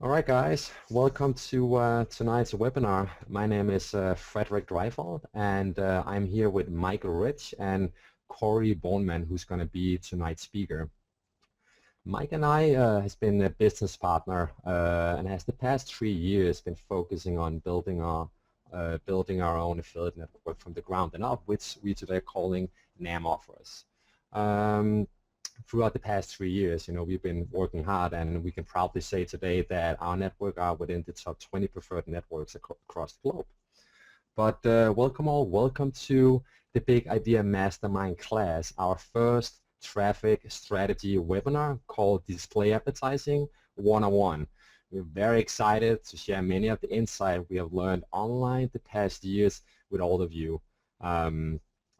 All right, guys, welcome to tonight's webinar. My name is Frederick Dreifeld, and I'm here with Michael Rich and Corey Boneman, who's going to be tonight's speaker. Mike and I has been a business partner and has the past 3 years been focusing on building our own affiliate network from the ground up, which we today are calling NAM Offers. Throughout the past 3 years, we've been working hard, and we can proudly say today that our network are within the top 20 preferred networks across the globe. But welcome all, welcome to the Big Idea Mastermind class, our first traffic strategy webinar called Display Advertising 101. We're very excited to share many of the insight we have learned online the past years with all of you.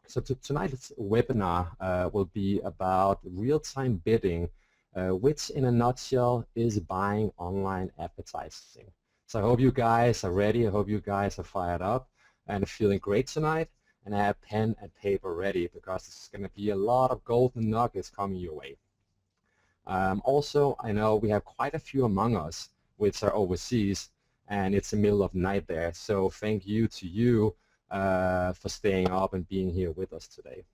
So tonight's webinar will be about real-time bidding, which in a nutshell is buying online advertising. So I hope you guys are ready. I hope you guys are fired up and feeling great tonight, and have pen and paper ready because it's going to be a lot of golden nuggets coming your way. Also, I know we have quite a few among us which are overseas, and it's the middle of the night there, so thank you to you for staying up and being here with us today.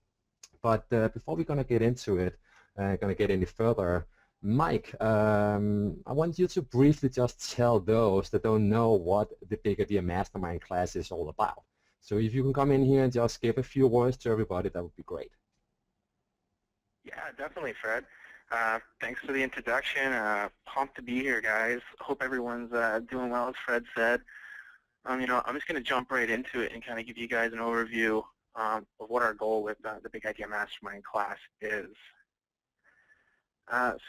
But before we're going to get into it, going to get any further, Mike, I want you to briefly just tell those that don't know what the Big Idea Mastermind class is all about. So if you can come in here and just give a few words to everybody, that would be great. Yeah, definitely, Fred. Thanks for the introduction. Pumped to be here, guys. Hope everyone's doing well, as Fred said. I'm just going to jump right into it and kind of give you guys an overview of what our goal with the Big Idea Mastermind class is.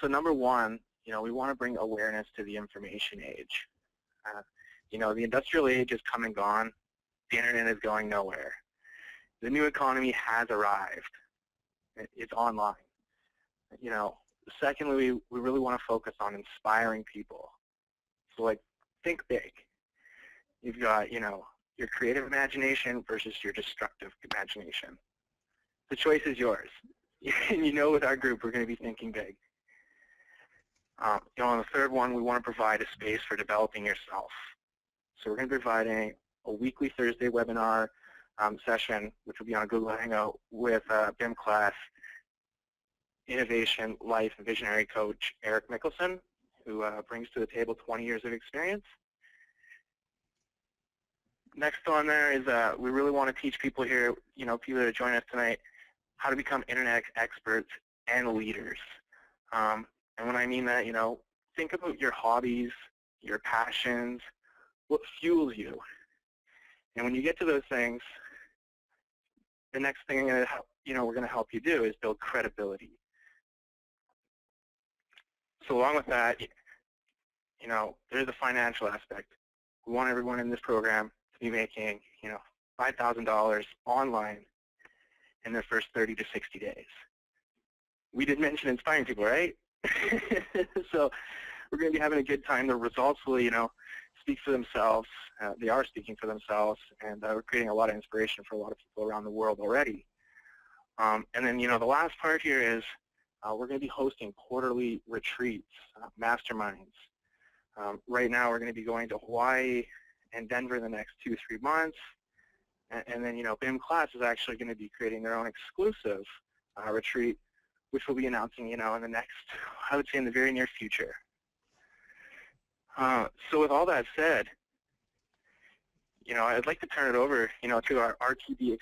So number one, we want to bring awareness to the information age. The industrial age is come and gone. The internet is going nowhere. The new economy has arrived. It's online. Secondly, we really want to focus on inspiring people. So, like, think big. You've got, your creative imagination versus your destructive imagination. The choice is yours. And with our group, we're going to be thinking big. On the third one, we want to provide a space for developing yourself. So we're going to be providing a weekly Thursday webinar session, which will be on a Google Hangout with BIMClass Innovation, Life, and Visionary Coach Eric Mickelson, who brings to the table 20 years of experience. Next on there is we really want to teach people here, people that are joining us tonight, how to become internet experts and leaders. And when I mean that, think about your hobbies, your passions, what fuels you. And when you get to those things, the next thing we're going to help you do is build credibility. So along with that, there's a financial aspect. We want everyone in this program to be making, $5,000 online in their first 30 to 60 days. We did mention inspiring people, right? So we're going to be having a good time. The results will, speak for themselves. They are speaking for themselves, and we're creating a lot of inspiration for a lot of people around the world already. And then, the last part here is we're going to be hosting quarterly retreats, masterminds. Right now, we're going to be going to Hawaii and Denver in the next 2-3 months. And then, BIMClass is actually going to be creating their own exclusive retreat, which we'll be announcing, in the next, I would say in the very near future. So with all that said, I'd like to turn it over, to our RTB,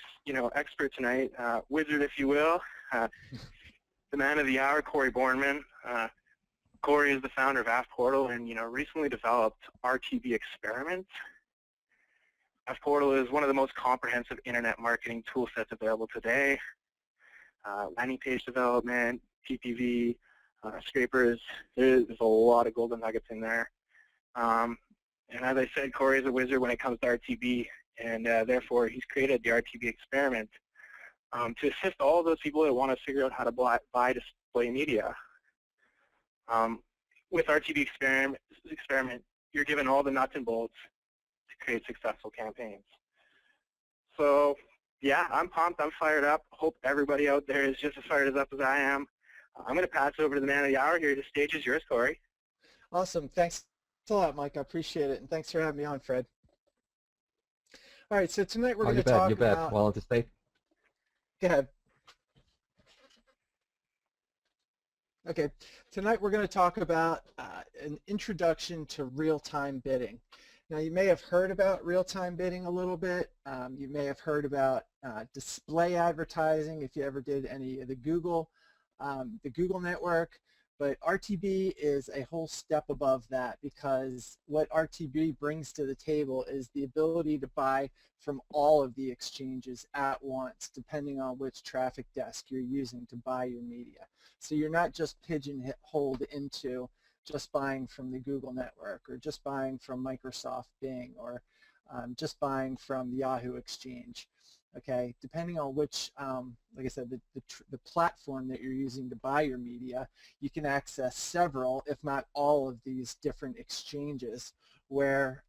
expert tonight, wizard, if you will, the man of the hour, Corey Boneman. Corey is the founder of AppPortal and, recently developed RTBExperiment. AppPortal is one of the most comprehensive internet marketing tool sets available today. Landing page development, PPV, scrapers, there's a lot of golden nuggets in there. And as I said, Corey is a wizard when it comes to RTB, and therefore he's created the RTBExperiment to assist all of those people that want to figure out how to buy display media. With RTBExperiment, you're given all the nuts and bolts to create successful campaigns. So, yeah, I'm pumped. I'm fired up. Hope everybody out there is just as fired up as I am. I'm going to pass over to the man of the hour here. The stage is yours, Corey. Awesome. Thanks a lot, Mike. I appreciate it, and thanks for having me on, Fred. All right, so tonight we're Oh, going to talk you bet. about. Well, to stay. Go ahead. Okay, tonight we're going to talk about an introduction to real-time bidding. Now, you may have heard about real-time bidding a little bit. You may have heard about display advertising if you ever did any of the Google network. But RTB is a whole step above that, because what RTB brings to the table is the ability to buy from all of the exchanges at once, depending on which traffic desk you're using to buy your media. So you're not just pigeonholed into just buying from the Google network, or just buying from Microsoft Bing, or just buying from the Yahoo Exchange. Okay, depending on which, like I said, the platform that you're using to buy your media, you can access several, if not all, of these different exchanges where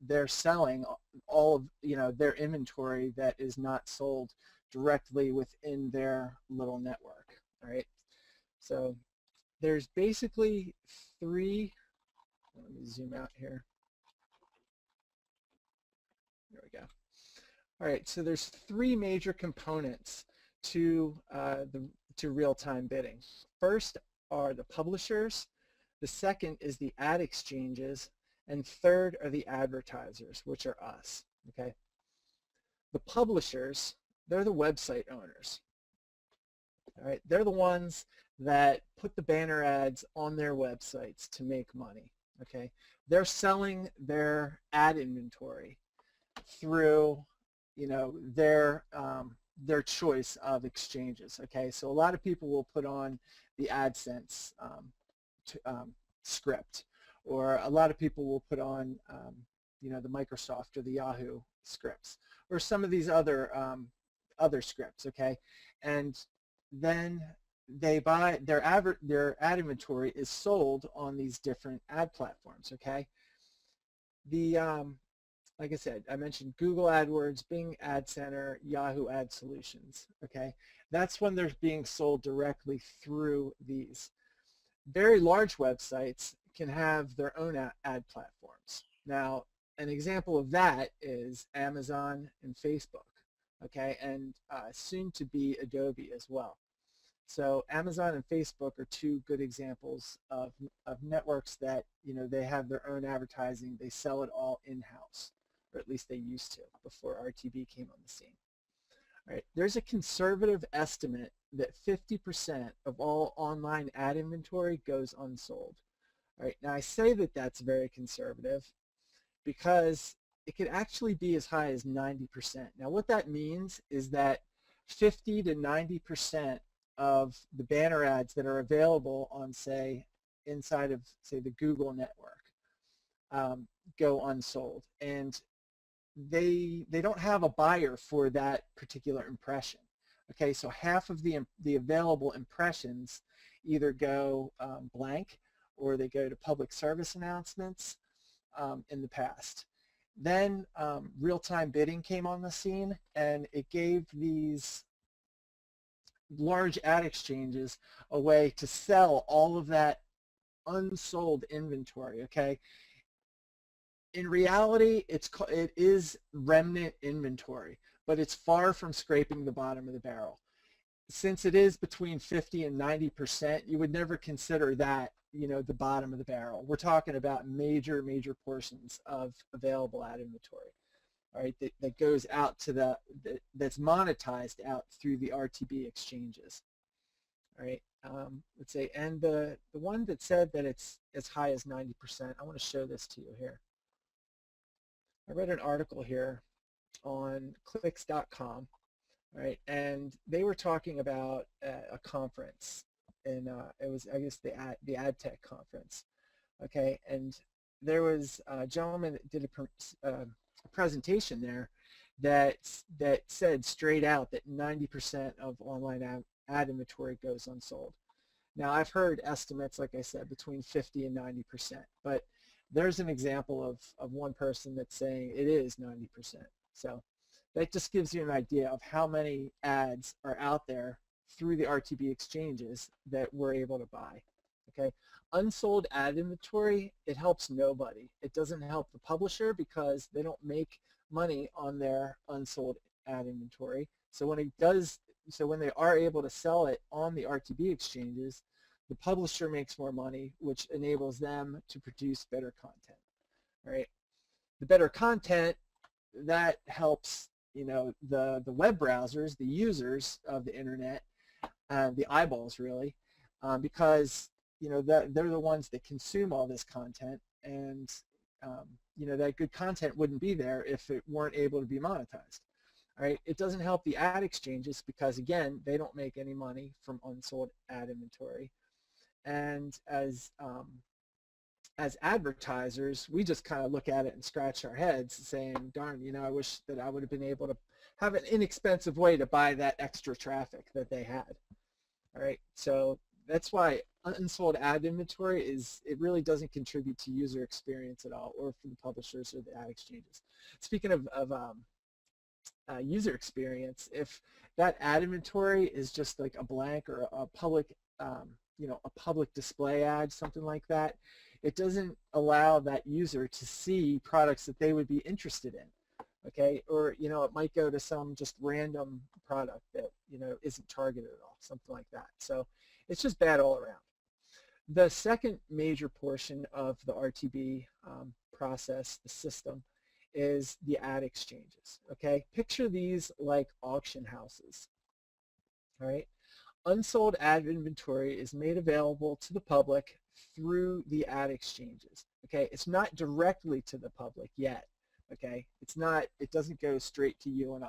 they're selling all of their inventory that is not sold directly within their little network. All right, so there's basically three. Let me zoom out here. There we go. All right, so there's three major components to real-time bidding. First are the publishers, the second is the ad exchanges, and third are the advertisers, which are us. Okay, the publishers, they're the website owners. All right, they're the ones that put the banner ads on their websites to make money. Okay, they're selling their ad inventory through their choice of exchanges. Okay, so a lot of people will put on the AdSense script, or a lot of people will put on the Microsoft or the Yahoo scripts, or some of these other scripts. Okay, and then they buy their ad inventory is sold on these different ad platforms. Okay, like I said, I mentioned Google AdWords, Bing Ad Center, Yahoo Ad Solutions. Okay, that's when they're being sold directly through these. Very large websites can have their own ad platforms. Now, an example of that is Amazon and Facebook. Okay, and soon to be Adobe as well. So Amazon and Facebook are two good examples of networks that they have their own advertising. They sell it all in-house, or at least they used to before RTB came on the scene. All right, there's a conservative estimate that 50% of all online ad inventory goes unsold. All right, now I say that that's very conservative because it could actually be as high as 90%. Now what that means is that 50 to 90% of the banner ads that are available on, say, inside of, say, the Google network go unsold, and they don't have a buyer for that particular impression. Okay, so half of the available impressions either go blank, or they go to public service announcements in the past. Then real-time bidding came on the scene, and it gave these large ad exchanges a way to sell all of that unsold inventory. Okay, in reality, it is remnant inventory, but it's far from scraping the bottom of the barrel. Since it is between 50 and 90%, you would never consider that the bottom of the barrel. We're talking about major portions of available ad inventory. All right, that goes out to that's monetized out through the RTB exchanges. All right, let's say, and the one that said that it's as high as 90%, I want to show this to you here. I read an article here on clicks.com, right, and they were talking about a conference, and it was, I guess, the ad tech conference. Okay, and there was a gentleman that did a presentation there that said straight out that 90% of online ad inventory goes unsold. Now, I've heard estimates, like I said, between 50 and 90%, but there's an example of one person that's saying it is 90%. So that just gives you an idea of how many ads are out there through the RTB exchanges that we're able to buy. Okay, unsold ad inventory, it helps nobody. It doesn't help the publisher because they don't make money on their unsold ad inventory. So when when they are able to sell it on the RTB exchanges, the publisher makes more money, which enables them to produce better content. Right? The better content, that helps, you know, the web browsers, the users of the internet, the eyeballs really, because, you know, that they're the ones that consume all this content, and you know, that good content wouldn't be there if it weren't able to be monetized. All right, it doesn't help the ad exchanges because, again, they don't make any money from unsold ad inventory, and as advertisers, we just kind of look at it and scratch our heads saying, darn, you know, I wish that I would have been able to have an inexpensive way to buy that extra traffic that they had. All right, so that's why unsold ad inventory it really doesn't contribute to user experience at all, or for the publishers or the ad exchanges. Speaking of user experience, if that ad inventory is just like a blank or a public, you know, a public display ad, something like that, it doesn't allow that user to see products that they would be interested in. Okay, or, you know, it might go to some just random product that, you know, isn't targeted at all, something like that. So it's just bad all around. The second major portion of the RTB process, the system, is the ad exchanges. Okay, picture these like auction houses. All right, unsold ad inventory is made available to the public through the ad exchanges. Okay, it's not directly to the public yet. Okay, it's not, it doesn't go straight to you and I,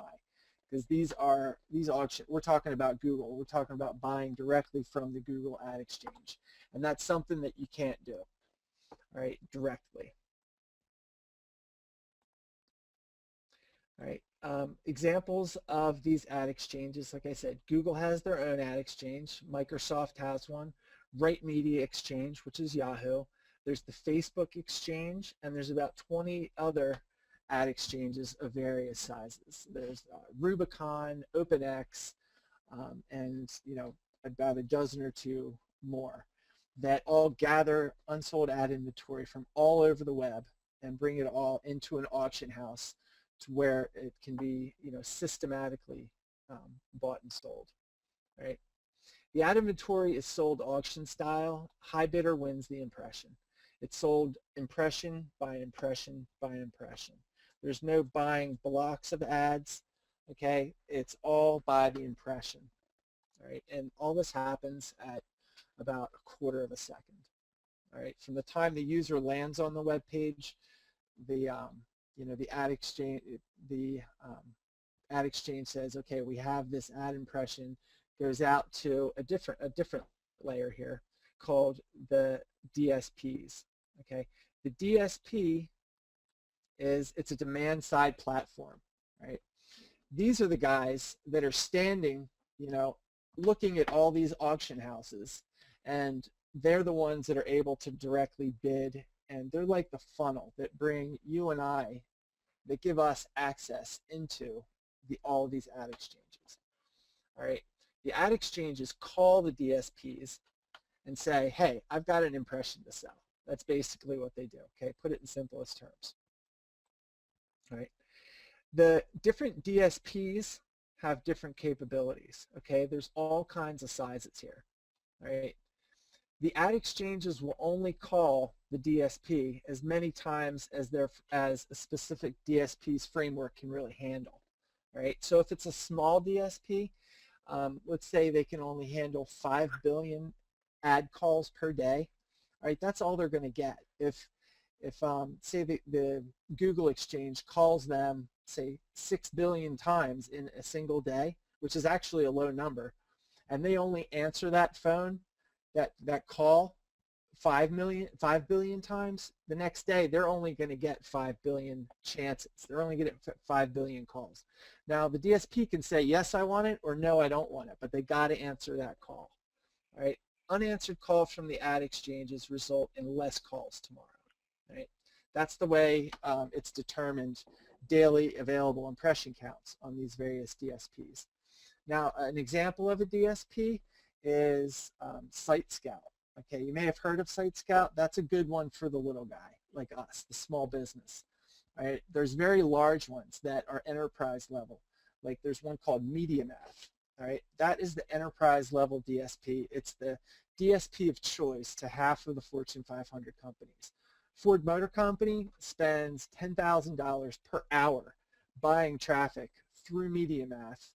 because these auctions, we're talking about Google, we're talking about buying directly from the Google ad exchange, and that's something that you can't do, all right, directly. All right, examples of these ad exchanges, like I said, Google has their own ad exchange, Microsoft has one, Right Media Exchange, which is Yahoo, there's the Facebook exchange, and there's about 20 other ad exchanges of various sizes. There's Rubicon, OpenX, and, you know, about a dozen or two more that all gather unsold ad inventory from all over the web and bring it all into an auction house to where it can be, you know, systematically bought and sold. Right? The ad inventory is sold auction style. High bidder wins the impression. It's sold impression by impression by impression. There's no buying blocks of ads, okay? It's all by the impression, all right? And all this happens at about a quarter of a second, all right? From the time the user lands on the web page, the you know, the ad exchange says, okay, we have this ad impression, goes out to a different layer here called the DSPs, okay? The DSP it's a demand side platform, right? These are the guys that are standing, you know, looking at all these auction houses, and they're the ones that are able to directly bid, and they're like the funnel that bring you and I, that give us access into all of these ad exchanges. All right, the ad exchanges call the DSPs and say, hey, I've got an impression to sell. That's basically what they do, okay? Put it in simplest terms. Right. The different DSPs have different capabilities, okay? There's all kinds of sizes here, right? The ad exchanges will only call the DSP as many times as a specific DSP's framework can really handle, right? So if it's a small DSP, let's say they can only handle 5 billion ad calls per day, right? That's all they're going to get. If say the Google exchange calls them, say, 6 billion times in a single day, which is actually a low number, and they only answer that phone, that call 5 billion times, the next day they're only going to get 5 billion chances. They're only going to get 5 billion calls. Now the DSP can say, yes, I want it, or no, I don't want it, but they got to answer that call. All right? Unanswered calls from the ad exchanges result in less calls tomorrow. Right? That's the way it's determined daily available impression counts on these various DSPs. Now, an example of a DSP is Site Scout. Okay, you may have heard of Site Scout. That's a good one for the little guy, like us, the small business. All right, there's very large ones that are enterprise level. Like there's one called Media Math. All right, that is the enterprise level DSP. It's the DSP of choice to half of the Fortune 500 companies. Ford Motor Company spends $10,000 per hour buying traffic through Media Math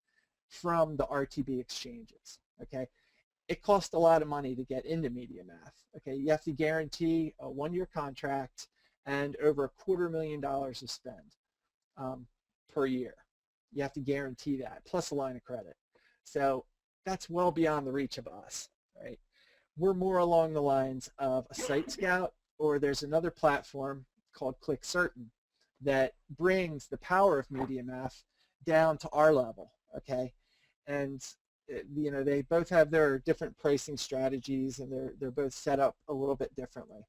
from the RTB exchanges. Okay, it costs a lot of money to get into Media Math. Okay, you have to guarantee a one-year contract and over $250,000 of spend per year. You have to guarantee that, plus a line of credit. So that's well beyond the reach of us, right? We're more along the lines of a Site Scout, or there's another platform called ClickCertain that brings the power of Media Math down to our level, okay? And you know, they both have their different pricing strategies, and they're both set up a little bit differently.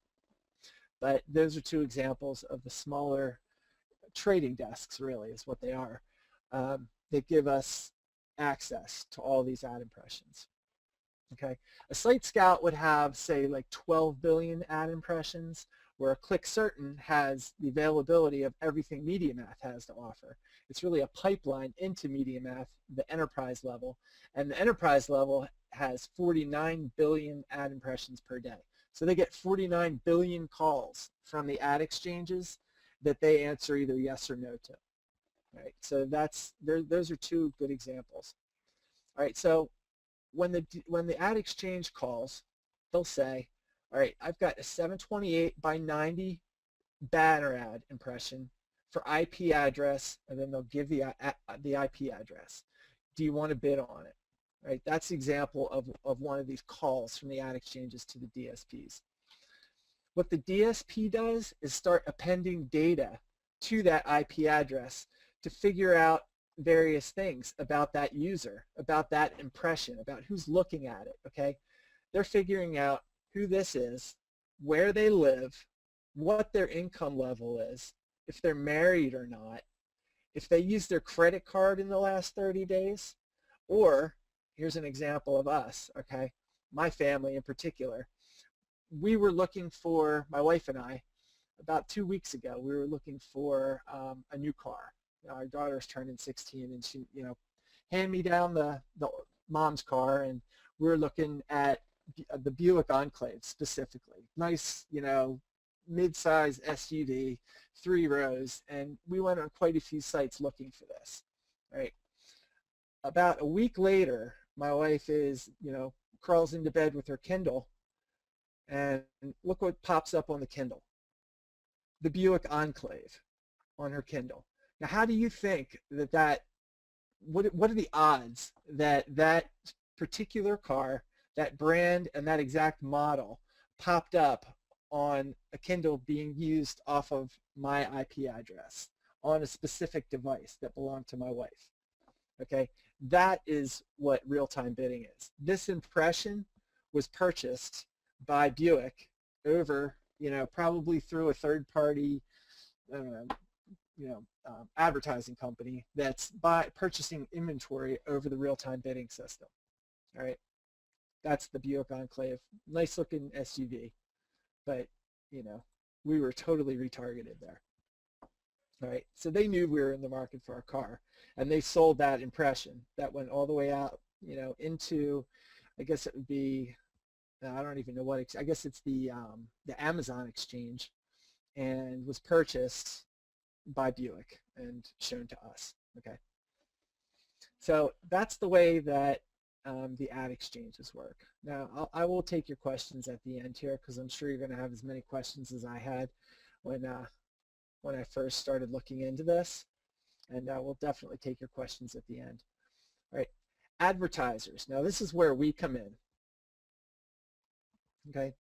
But those are two examples of the smaller trading desks, really, is what they are. They give us access to all these ad impressions. Okay, a Site Scout would have, say, like 12 billion ad impressions, where a ClickCertain has the availability of everything Media Math has to offer. It's really a pipeline into Media Math, the enterprise level, and the enterprise level has 49 billion ad impressions per day. So they get 49 billion calls from the ad exchanges that they answer either yes or no to. Right, so those are two good examples. All right, so when the ad exchange calls, they'll say, all right, I've got a 728 by 90 banner ad impression for IP address, and then they'll give the IP address. Do you want to bid on it? Right, that's the example of one of these calls from the ad exchanges to the DSPs. What the DSP does is start appending data to that IP address to figure out various things about that user, about that impression, about who's looking at it, okay? They're figuring out who this is, where they live, what their income level is, if they're married or not, if they used their credit card in the last 30 days, or here's an example of us, okay? My family in particular. We were looking for, my wife and I, about 2 weeks ago, we were looking for a new car. Our daughter's turning 16, and she, you know, hand me down the mom's car, and we're looking at the Buick Enclave specifically. Nice, you know, mid-size SUV, 3 rows, and we went on quite a few sites looking for this. Right. About a week later, my wife is, you know, crawls into bed with her Kindle, and look what pops up on the Kindle. The Buick Enclave on her Kindle. Now, how do you think what are the odds that that particular car, that brand, and that exact model popped up on a Kindle being used off of my IP address on a specific device that belonged to my wife? Okay, that is what real-time bidding is. This impression was purchased by Buick over, you know, probably through a third-party, I don't know, you know, advertising company that's purchasing inventory over the real-time bidding system. All right, that's the Buick Enclave. Nice-looking SUV, but you know, we were totally retargeted there. All right, so they knew we were in the market for our car, and they sold that impression that went all the way out, you know, into, I guess it would be, I don't even know what, I guess it's the Amazon exchange, and was purchased by Buick and shown to us. Okay, so that's the way that the ad exchanges work. Now, I will take your questions at the end here, because I'm sure you're going to have as many questions as I had when I first started looking into this, and we'll definitely take your questions at the end. All right, advertisers. Now, this is where we come in. Okay,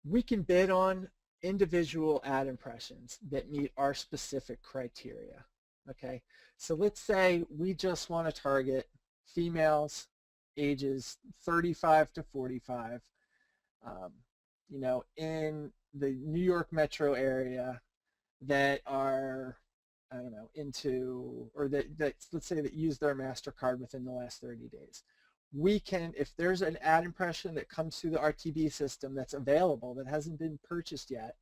we can bid on individual ad impressions that meet our specific criteria. Okay, so let's say we just want to target females ages 35 to 45, you know, in the New York metro area that are, I don't know, into, or that let's say that use their MasterCard within the last 30 days. we can, if there's an ad impression that comes through the RTB system that's available, that hasn't been purchased yet,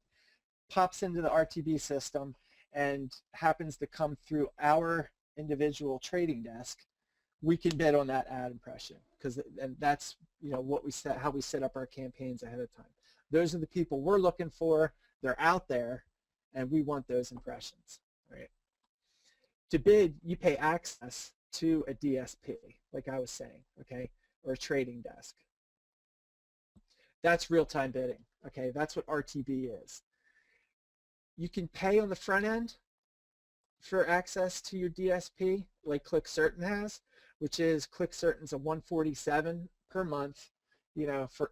pops into the RTB system and happens to come through our individual trading desk, we can bid on that ad impression, and that's what we set, how we set up our campaigns ahead of time. Those are the people we're looking for. They're out there, and we want those impressions. Right? To bid, you pay access to a DSP, like I was saying, okay, or a trading desk. That's real-time bidding. Okay, that's what RTB is. You can pay on the front end for access to your DSP, like ClickCertain has, which is ClickCertain's a $147 per month.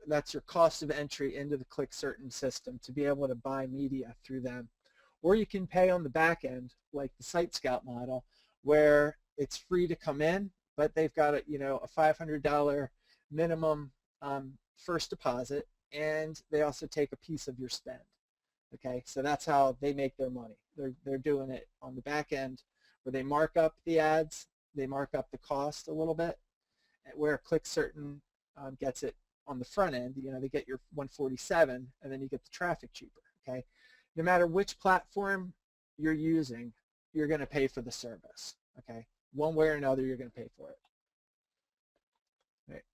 That's your cost of entry into the ClickCertain system to be able to buy media through them. Or you can pay on the back end, like the Site Scout model, where it's free to come in, but they've got a $500 minimum first deposit, and they also take a piece of your spend. Okay, so that's how they make their money. They're doing it on the back end, where they mark up the ads, they mark up the cost a little bit, where ClickCertain gets it on the front end. They get your 147, and then you get the traffic cheaper. Okay, no matter which platform you're using, you're going to pay for the service. Okay, one way or another, you're going to pay for it. Right.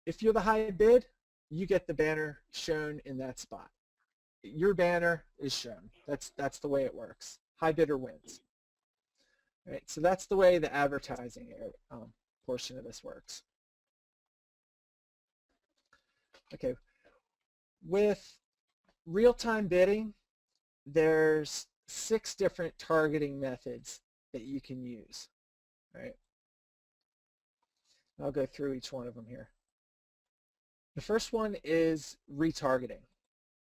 If you're the high bid, you get the banner shown in that spot. Your banner is shown. That's the way it works. High bidder wins. Right, so that's the way the advertising portion of this works. Okay, with real-time bidding, there's 6 different targeting methods that you can use. Right, I'll go through each one of them here. The first one is retargeting.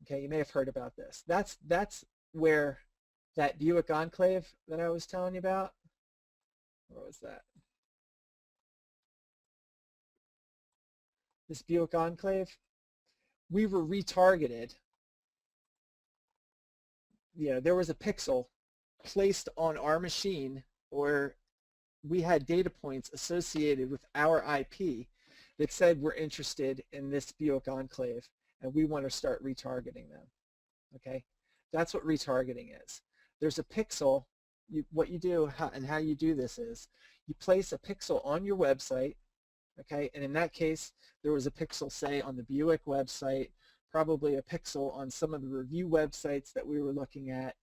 Okay, you may have heard about this. That's where that Buick Enclave that I was telling you about, where was that? This Buick Enclave, we were retargeted. There was a pixel placed on our machine, or we had data points associated with our IP that said we're interested in this Buick Enclave, and we want to start retargeting them. Okay, that's what retargeting is. There's a pixel. What you do and how you do this is you place a pixel on your website. Okay, and in that case, there was a pixel, say, on the Buick website, probably a pixel on some of the review websites that we were looking at.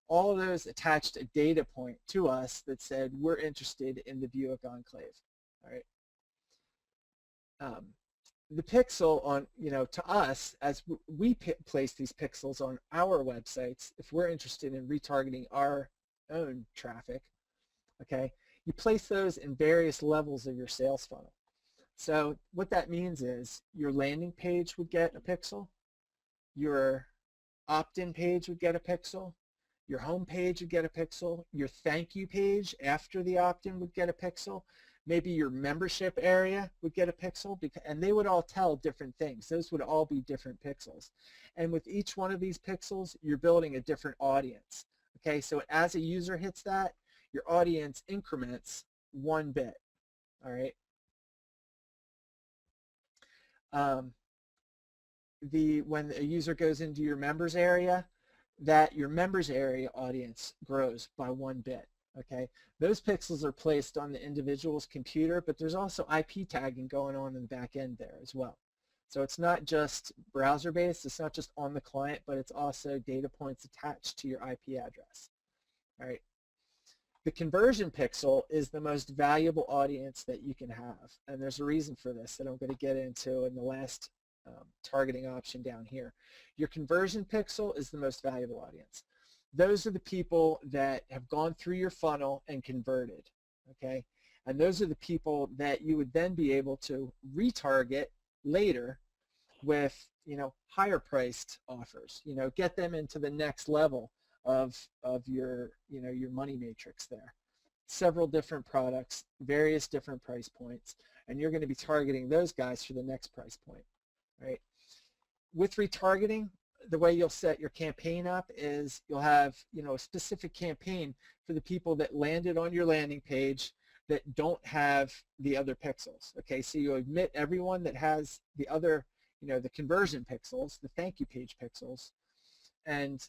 All of those attached a data point to us that said we're interested in the Buick Enclave. All right. The pixel on, to us, as we place these pixels on our websites, if we're interested in retargeting our own traffic, okay, you place those in various levels of your sales funnel. So what that means is your landing page would get a pixel, your opt-in page would get a pixel, your home page would get a pixel, your thank you page after the opt-in would get a pixel, maybe your membership area would get a pixel, and they would all tell different things. Those would all be different pixels. And with each one of these pixels, you're building a different audience. Okay, so as a user hits that, your audience increments 1 bit. All right. When a user goes into your members area, that your members area audience grows by 1 bit. Okay, those pixels are placed on the individual's computer, but there's also IP tagging going on in the back end there as well. So it's not just browser-based, it's not just on the client, but it's also data points attached to your IP address. All right. The conversion pixel is the most valuable audience that you can have, and there's a reason for this that I'm going to get into in the last targeting option down here. Your conversion pixel is the most valuable audience. Those are the people that have gone through your funnel and converted, okay? And those are the people that you would then be able to retarget later with, higher priced offers, get them into the next level of your, your money matrix there. Several different products, various different price points, and you're going to be targeting those guys for the next price point, right? With retargeting, the way you'll set your campaign up is you'll have, a specific campaign for the people that landed on your landing page, that don't have the other pixels. Okay, so you omit everyone that has the other, the conversion pixels, the thank you page pixels, and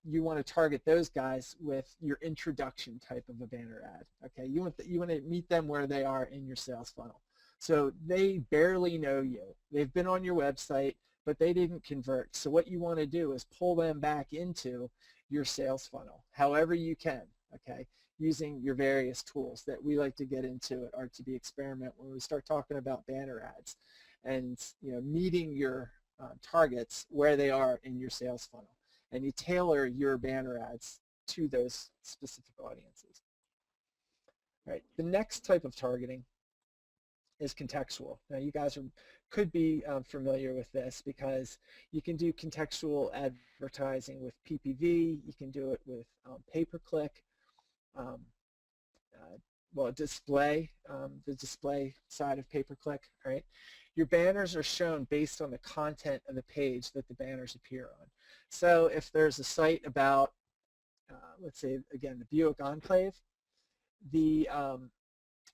you want to target those guys with your introduction type of a banner ad. Okay, you want to meet them where they are in your sales funnel. So they barely know you. They've been on your website, but they didn't convert. So what you want to do is pull them back into your sales funnel, however you can. Okay, using your various tools that we like to get into at RTBExperiment when we start talking about banner ads, and meeting your targets where they are in your sales funnel, and you tailor your banner ads to those specific audiences. All right, the next type of targeting is contextual. Now you guys could be familiar with this because you can do contextual advertising with PPV, you can do it with pay-per-click, display, the display side of pay-per-click, right? Your banners are shown based on the content of the page that the banners appear on. So if there's a site about, let's say, again, the Buick Enclave, the,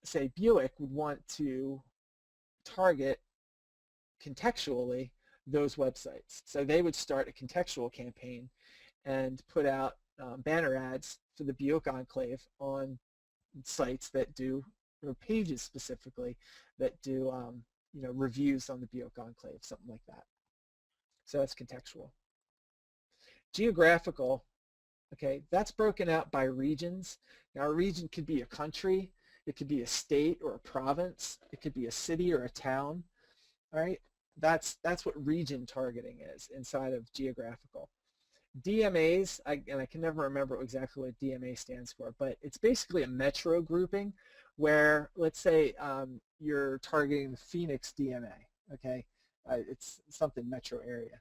say, Buick would want to target contextually those websites. So they would start a contextual campaign and put out banner ads for the Buick Enclave on sites that do, or pages specifically, that do reviews on the Buick Enclave, something like that. So that's contextual. Geographical, okay, that's broken out by regions. Now a region could be a country, it could be a state or a province, it could be a city or a town. All right, that's what region targeting is inside of geographical. DMAs, and I can never remember exactly what DMA stands for, but it's basically a metro grouping where, let's say, you're targeting the Phoenix DMA, okay? It's something metro area.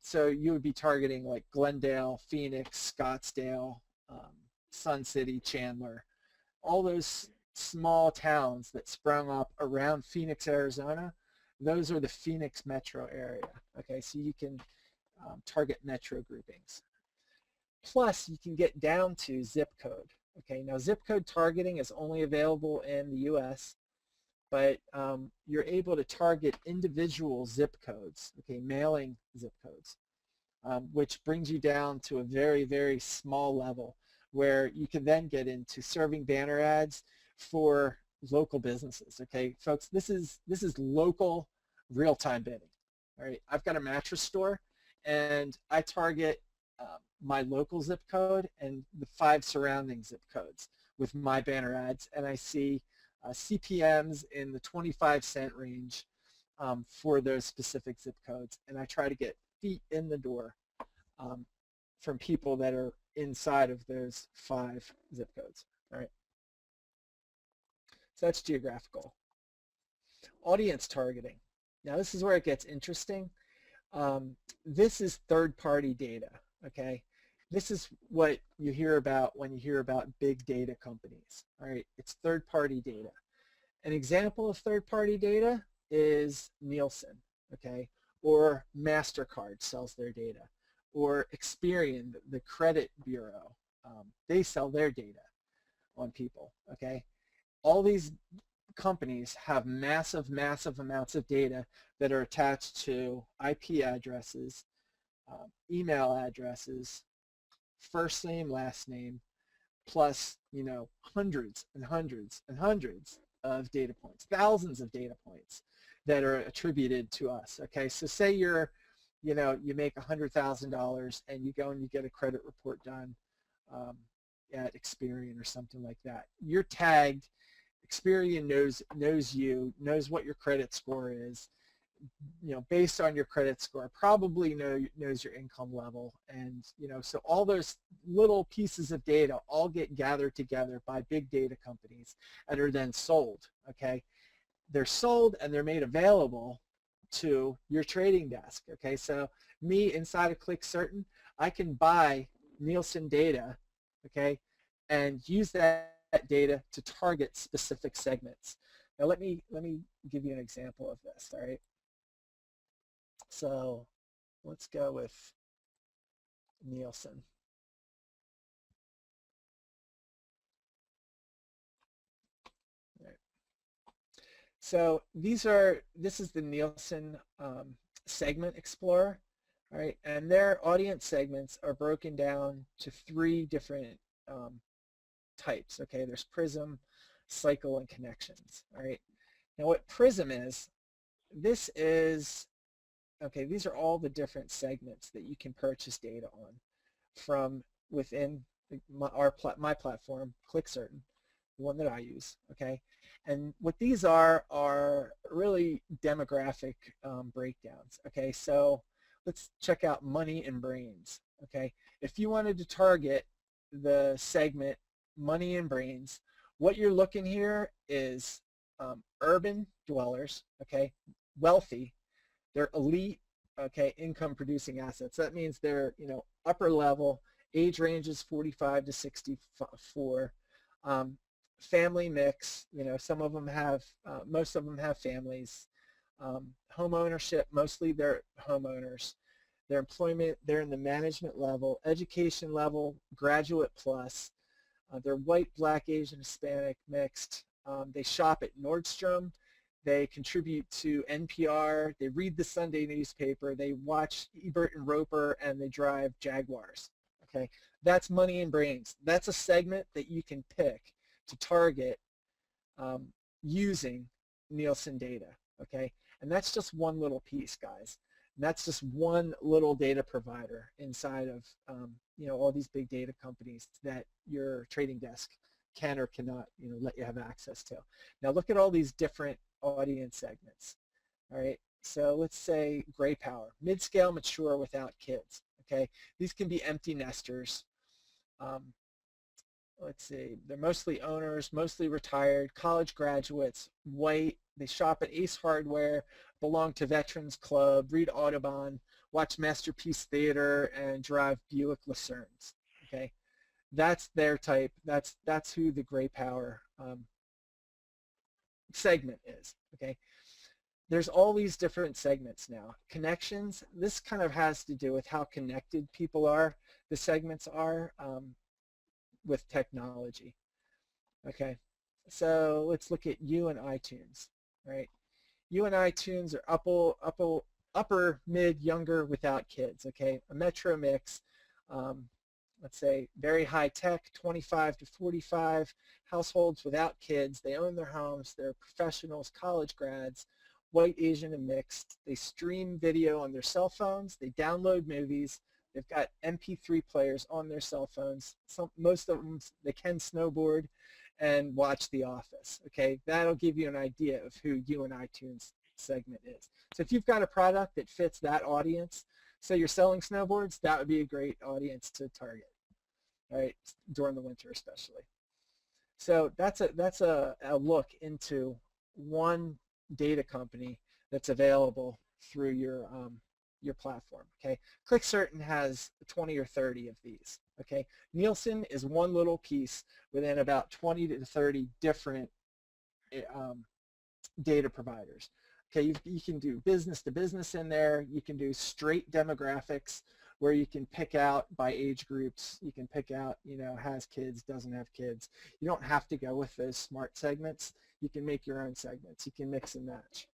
So you would be targeting like Glendale, Phoenix, Scottsdale, Sun City, Chandler, all those small towns that sprung up around Phoenix, Arizona. Those are the Phoenix metro area, okay? So you can target metro groupings. Plus, you can get down to zip code. Okay, now zip code targeting is only available in the US, but you're able to target individual zip codes, okay, mailing zip codes, which brings you down to a very, very small level where you can then get into serving banner ads for local businesses. Okay, folks, this is local real-time bidding. All right, I've got a mattress store, and I target my local zip code and the 5 surrounding zip codes with my banner ads, and I see CPMs in the 25-cent range for those specific zip codes, and I try to get feet in the door from people that are inside of those 5 zip codes. All right, so that's geographical. Audience targeting. Now this is where it gets interesting. This is third-party data, okay? This is what you hear about when you hear about big data companies, all right? It's third-party data. An example of third-party data is Nielsen, okay? Or MasterCard sells their data. Or Experian, the credit bureau, they sell their data on people, okay? All these companies have massive, massive amounts of data that are attached to IP addresses, email addresses, first name, last name, plus, hundreds and hundreds and hundreds of data points, thousands of data points that are attributed to us. Okay, so say you make $100,000 and you go and you get a credit report done at Experian or something like that. You're tagged. Experian knows you, knows what your credit score is, based on your credit score, probably knows your income level, and so all those little pieces of data all get gathered together by big data companies and are then sold. Okay, they're sold and they're made available to your trading desk. Okay, so me inside of ClickCertain, I can buy Nielsen data, okay, and use that data to target specific segments. Now let me give you an example of this. All right, so let's go with Nielsen. So this is the Nielsen segment explorer, all right, and their audience segments are broken down to 3 different types. Okay, there's Prism, Cycle, and Connections. All right. Now what Prism is, this is, okay, these are all the different segments that you can purchase data on from within my platform, ClickCertain, the one that I use. Okay, and what these are really demographic breakdowns. Okay, so let's check out money and brains. Okay, if you wanted to target the segment money and brains, what you're looking here is urban dwellers, okay, wealthy, they're elite, okay, income producing assets. That means they're, you know, upper level, age ranges 45 to 64, family mix, you know, some of them have, most of them have families, home ownership, mostly they're homeowners, their employment, they're in the management level, education level, graduate plus, they're white, black, Asian, Hispanic, mixed, they shop at Nordstrom, they contribute to NPR, they read the Sunday newspaper, they watch Ebert and Roper, and they drive Jaguars. Okay, that's money and brains. That's a segment that you can pick to target using Nielsen data. Okay, and that's just one little piece, guys. And that's just one little data provider inside of you know, all these big data companies that your trading desk can or cannot, you know, let you have access to. Now look at all these different audience segments. All right, so let's say gray power, mid-scale, mature, without kids. Okay, these can be empty nesters. Let's see, they're mostly owners, mostly retired, college graduates, white, they shop at Ace Hardware, belong to Veterans Club, read Audubon, watch Masterpiece Theater, and drive Buick Lucernes. Okay, that's their type. That's who the gray power segment is. Okay, there's all these different segments now. Connections, this kind of has to do with how connected people are, the segments are with technology. Okay, so let's look at you and iTunes. Right, you and iTunes are upper, mid, younger, without kids. Okay, a metro mix. Let's say very high tech, 25 to 45, households without kids. They own their homes. They're professionals, college grads, white, Asian, and mixed. They stream video on their cell phones. They download movies. They've got MP3 players on their cell phones. Most of them, they can snowboard and watch The Office. Okay, that'll give you an idea of who you and iTunes segment is. So if you've got a product that fits that audience, say you're selling snowboards, that would be a great audience to target, right, during the winter especially. So that's a look into one data company that's available through your platform. Okay, ClickCertain has 20 or 30 of these. Okay, Nielsen is one little piece within about 20 to 30 different data providers. Okay, you can do business to business in there. You can do straight demographics where you can pick out by age groups. You can pick out, you know, has kids, doesn't have kids. You don't have to go with those smart segments. You can make your own segments. You can mix and match.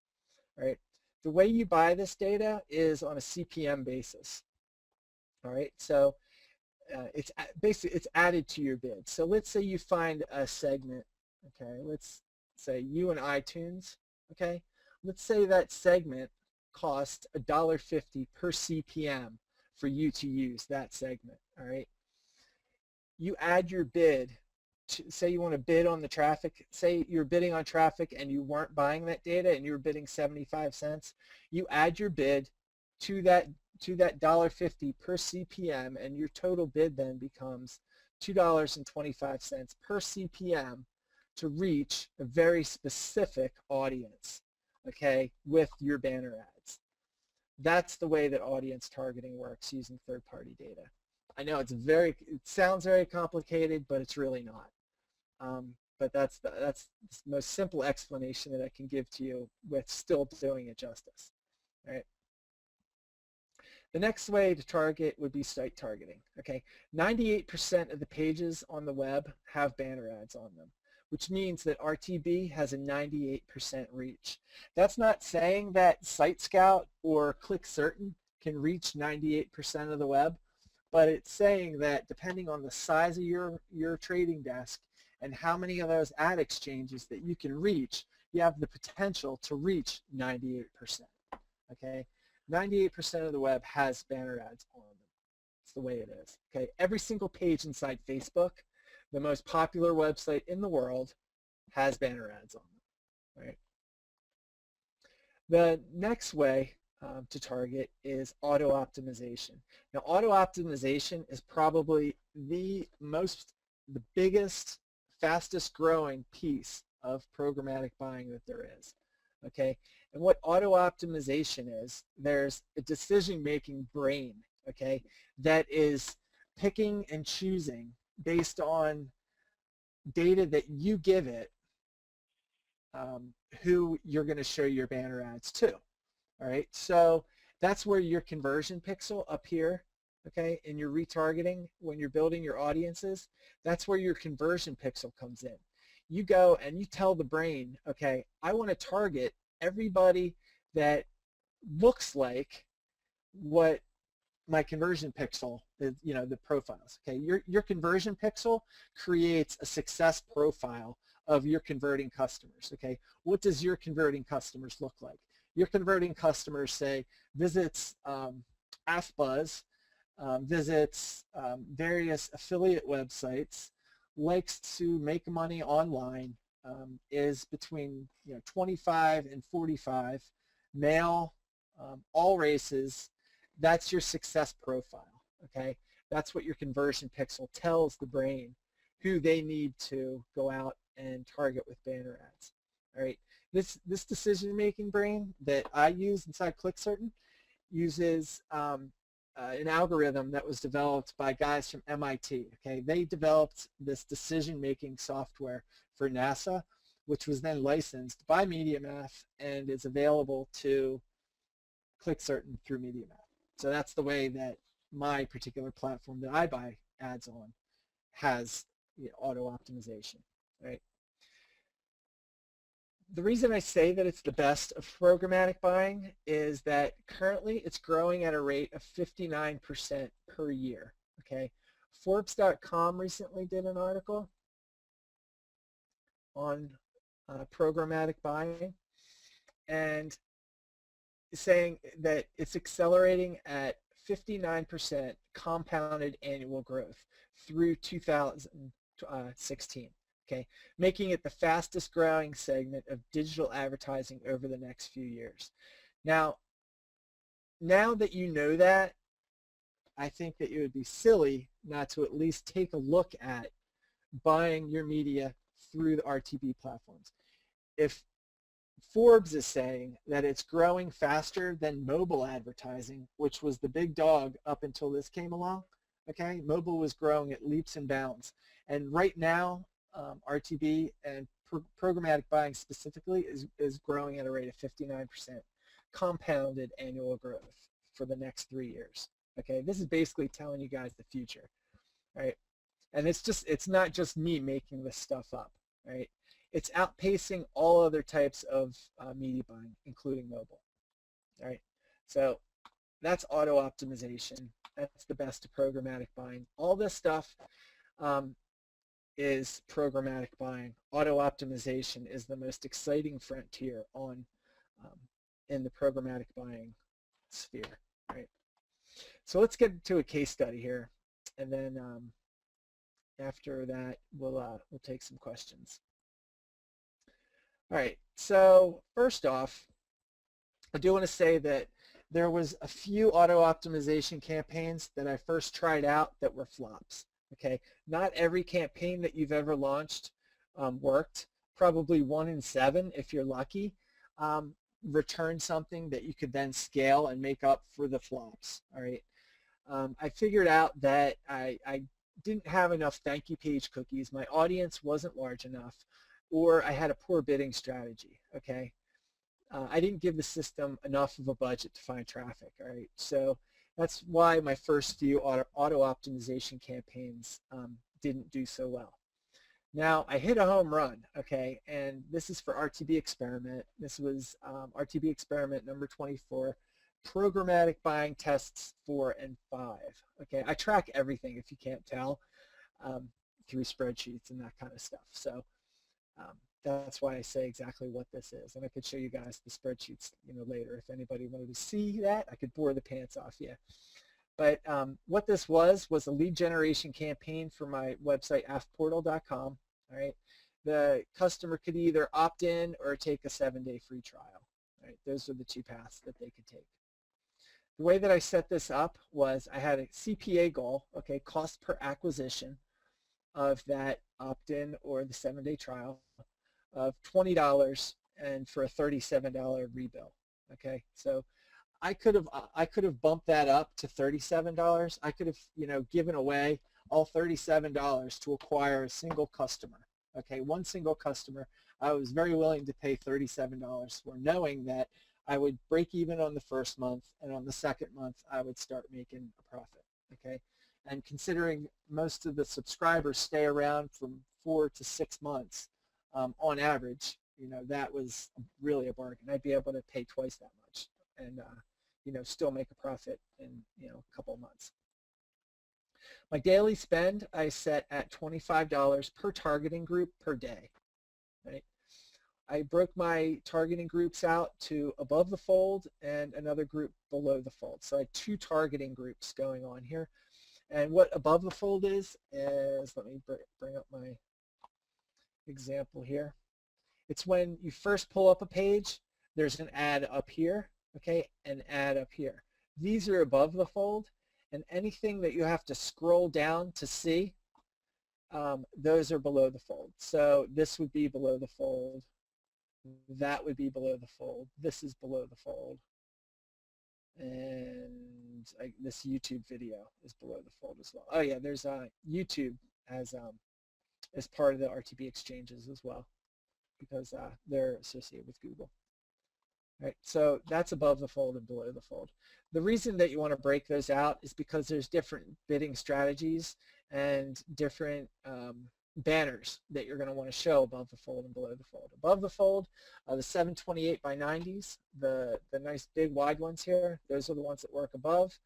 All right. The way you buy this data is on a CPM basis. All right. So it's basically it's added to your bid. So let's say you find a segment. Okay. Let's say you and iTunes. Okay. Let's say that segment costs $1.50 per CPM for you to use that segment. All right. You add your bid. Say you want to bid on the traffic. Say you're bidding on traffic and you weren't buying that data and you were bidding 75 cents. You add your bid to that $1.50 per CPM, and your total bid then becomes $2.25 per CPM to reach a very specific audience. Okay, with your banner ads. That's the way that audience targeting works using third-party data. I know it sounds very complicated, but it's really not. But that's the most simple explanation that I can give to you with still doing it justice. All right. The next way to target would be site targeting. Okay, 98% of the pages on the web have banner ads on them. which means that RTB has a 98% reach. That's not saying that SiteScout or ClickCertain can reach 98% of the web, but it's saying that depending on the size of your trading desk and how many of those ad exchanges that you can reach, you have the potential to reach 98%. Okay, 98% of the web has banner ads on them. It's the way it is. Okay, every single page inside Facebook, the most popular website in the world, has banner ads on them. Right. The next way to target is auto optimization. Now, auto optimization is probably the biggest, fastest growing piece of programmatic buying that there is. Okay, and what auto optimization is, there's a decision-making brain, okay, that is picking and choosing based on data that you give it who you're going to show your banner ads to. All right, so that's where your conversion pixel up here, okay, in your retargeting, when you're building your audiences, that's where your conversion pixel comes in. You go and you tell the brain, okay, I want to target everybody that looks like what my conversion pixel is, you know, the profiles. Okay, your conversion pixel creates a success profile of your converting customers. Okay, what does your converting customers look like? Your converting customers say visits AskBuzz, visits various affiliate websites, likes to make money online, is between 25 and 45, male, all races. That's your success profile. Okay, that's what your conversion pixel tells the brain who they need to go out and target with banner ads. All right, this decision-making brain that I use inside ClickCertain uses an algorithm that was developed by guys from MIT. Okay, they developed this decision-making software for NASA, which was then licensed by MediaMath and is available to ClickCertain through MediaMath. So that's the way that my particular platform that I buy ads on has auto optimization. Right. The reason I say that it's the best of programmatic buying is that currently it's growing at a rate of 59% per year. Okay, Forbes.com recently did an article on programmatic buying and saying that it's accelerating at 59% compounded annual growth through 2016. Okay, making it the fastest growing segment of digital advertising over the next few years. Now that you know that, I think that it would be silly not to at least take a look at buying your media through the RTB platforms. If Forbes is saying that it's growing faster than mobile advertising, which was the big dog up until this came along, okay, mobile was growing at leaps and bounds. And right now, RTB and programmatic buying specifically is growing at a rate of 59% compounded annual growth for the next 3 years. Okay, this is basically telling you guys the future, right? And it's not just me making this stuff up, right? It's outpacing all other types of media buying, including mobile, right? So that's auto optimization. That's the best of programmatic buying. All this stuff is programmatic buying. Auto optimization is the most exciting frontier on in the programmatic buying sphere, right? So let's get to a case study here, and then after that we'll take some questions. All right. So first off, I do want to say that there was a few auto optimization campaigns that I first tried out that were flops. Okay, not every campaign that you've ever launched worked. Probably 1 in 7, if you're lucky, return something that you could then scale and make up for the flops. All right, I figured out that I didn't have enough thank you page cookies. My audience wasn't large enough, or I had a poor bidding strategy. Okay, I didn't give the system enough of a budget to find traffic. All right, so that's why my first few auto optimization campaigns didn't do so well. Now, I hit a home run, okay, and this is for RTBExperiment. This was RTBExperiment number 24, programmatic buying tests 4 and 5. Okay, I track everything, if you can't tell, through spreadsheets and that kind of stuff. So that's why I say exactly what this is, and I could show you guys the spreadsheets, later. If anybody wanted to see that, I could bore the pants off you. But what this was a lead generation campaign for my website, aftportal.com. All right, the customer could either opt in or take a 7-day free trial. All right, those are the two paths that they could take. The way that I set this up was I had a CPA goal, okay, cost per acquisition of that opt-in or the 7-day trial of $20 and for a $37 rebill. Okay, so I could have bumped that up to $37. I could have given away all $37 to acquire a single customer. Okay, one single customer. I was very willing to pay $37 for, knowing that I would break even on the first month, and on the second month I would start making a profit. Okay, and considering most of the subscribers stay around from 4 to 6 months on average, that was really a bargain. I'd be able to pay twice that much and still make a profit in a couple of months. My daily spend I set at $25 per targeting group per day. Right? I broke my targeting groups out to above the fold and another group below the fold. So I had 2 targeting groups going on here. And what above the fold is let me bring up my example here. It's when you first pull up a page, there's an ad up here, okay, an ad up here. These are above the fold, and anything that you have to scroll down to see, those are below the fold. So this would be below the fold. That would be below the fold. This is below the fold. And this YouTube video is below the fold as well. Oh yeah, there's YouTube as part of the RTB exchanges as well, because they're associated with Google. Right, so that's above the fold and below the fold. The reason that you want to break those out is because there's different bidding strategies and different banners that you're going to want to show above the fold and below the fold. Above the fold, the 728 by 90s, the nice big wide ones here, those are the ones that work above.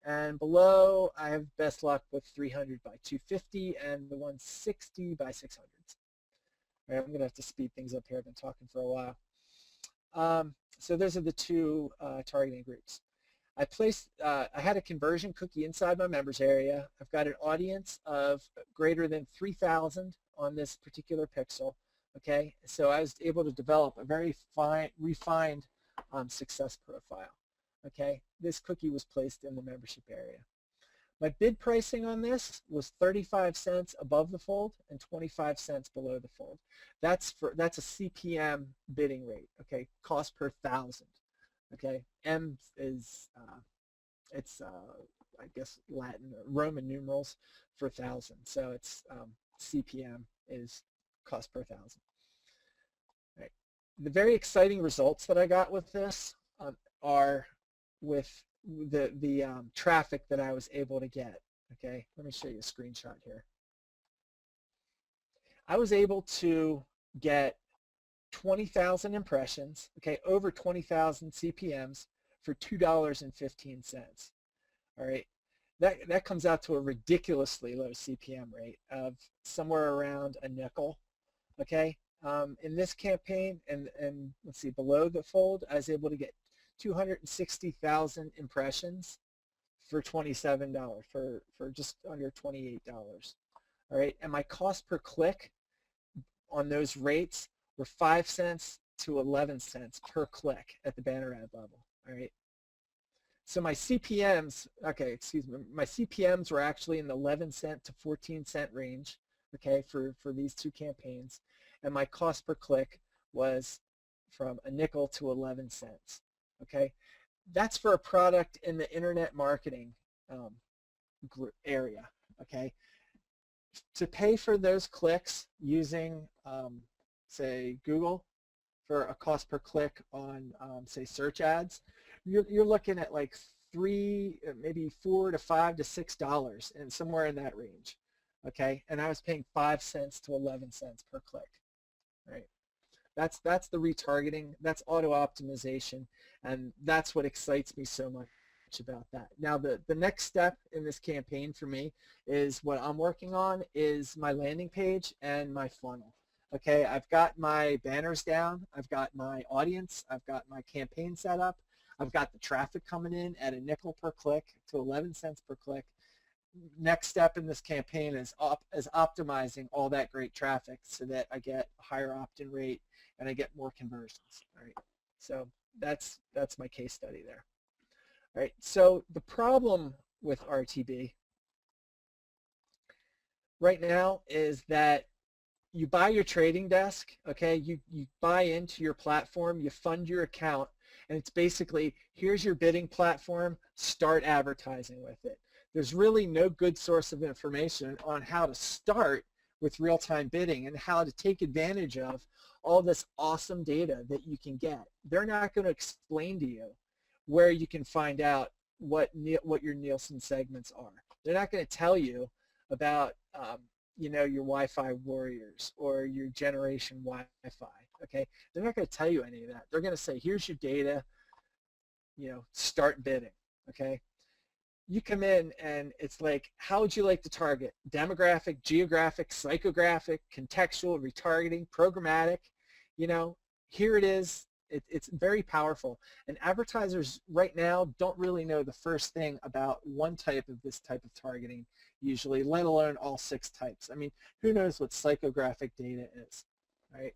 And below, I have best luck with 300 by 250 and the 160 by 600s. Right, I'm going to have to speed things up here. I've been talking for a while. So those are the 2 targeting groups. I had a conversion cookie inside my members area. I've got an audience of greater than 3,000 on this particular pixel. Okay, so I was able to develop a very refined success profile. Okay, this cookie was placed in the membership area. My bid pricing on this was 35 cents above the fold and 25 cents below the fold. That's a CPM bidding rate. Okay, cost per thousand. Okay, M is I guess Latin or Roman numerals for 1,000. So it's CPM is cost per thousand. Right. The very exciting results that I got with this are with the traffic that I was able to get. Okay, let me show you a screenshot here. I was able to get 20,000 impressions, okay, over 20,000 CPMs for $2.15. All right, that comes out to a ridiculously low CPM rate of somewhere around a nickel. Okay, in this campaign, and let's see, below the fold, I was able to get 260,000 impressions for $27, for just under $28. All right, and my cost per click on those rates were 5 cents to 11 cents per click at the banner ad level. All right, so my CPMs, okay, excuse me, my CPMs were actually in the 11 cent to 14 cent range, okay, for these 2 campaigns, and my cost per click was from a nickel to 11 cents. Okay, that's for a product in the internet marketing group area. Okay, to pay for those clicks using, say, Google for a cost per click on, say, search ads, you're looking at like maybe $4 to $5 to $6, and somewhere in that range. okay, and I was paying 5 cents to 11 cents per click, right? That's the retargeting, that's auto optimization, and that's what excites me so much about that. Now the next step in this campaign for me is what I'm working on is my landing page and my funnel. Okay, I've got my banners down, I've got my audience, I've got my campaign set up, I've got the traffic coming in at a nickel per click to 11 cents per click. Next step in this campaign is optimizing all that great traffic so that I get a higher opt-in rate and I get more conversions. All right, so that's my case study there. All right, so the problem with RTB right now is that you buy your trading desk, okay, you buy into your platform, you fund your account, and it's basically, here's your bidding platform, start advertising with it. There's really no good source of information on how to start with real-time bidding and how to take advantage of all this awesome data that you can get. They're not going to explain to you where you can find out what your Nielsen segments are. They're not going to tell you about your Wi-Fi warriors or your generation Wi-Fi. Okay, they're not going to tell you any of that. They're going to say, here's your data, start bidding. Okay, you come in and it's like, how would you like to target? Demographic, geographic, psychographic, contextual, retargeting, programmatic. Here it is. It's very powerful. And advertisers right now don't really know the first thing about one type of this type of targeting usually, let alone all 6 types. I mean, who knows what psychographic data is, right?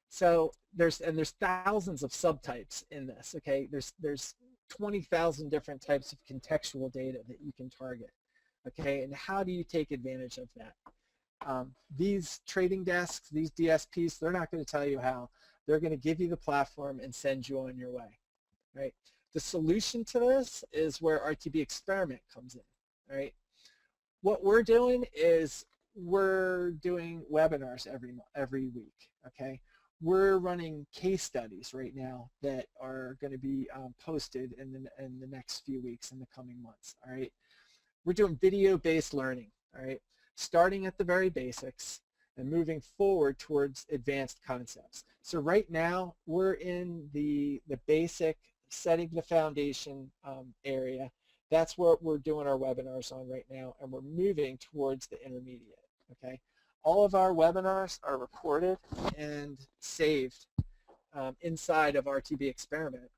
So there's thousands of subtypes in this, okay? There's 20,000 different types of contextual data that you can target, okay? And how do you take advantage of that? These trading desks, these DSPs, they're not going to tell you how. They're going to give you the platform and send you on your way, right? The solution to this is where RTBExperiment comes in, right? What we're doing is we're doing webinars every week, okay? We're running case studies right now that are going to be posted in the next few weeks, in the coming months, all right? We're doing video-based learning, all right? Starting at the very basics and moving forward towards advanced concepts. So right now, we're in the basic, setting the foundation area. That's what we're doing our webinars on right now, and we're moving towards the intermediate, okay? All of our webinars are recorded and saved inside of RTBExperiment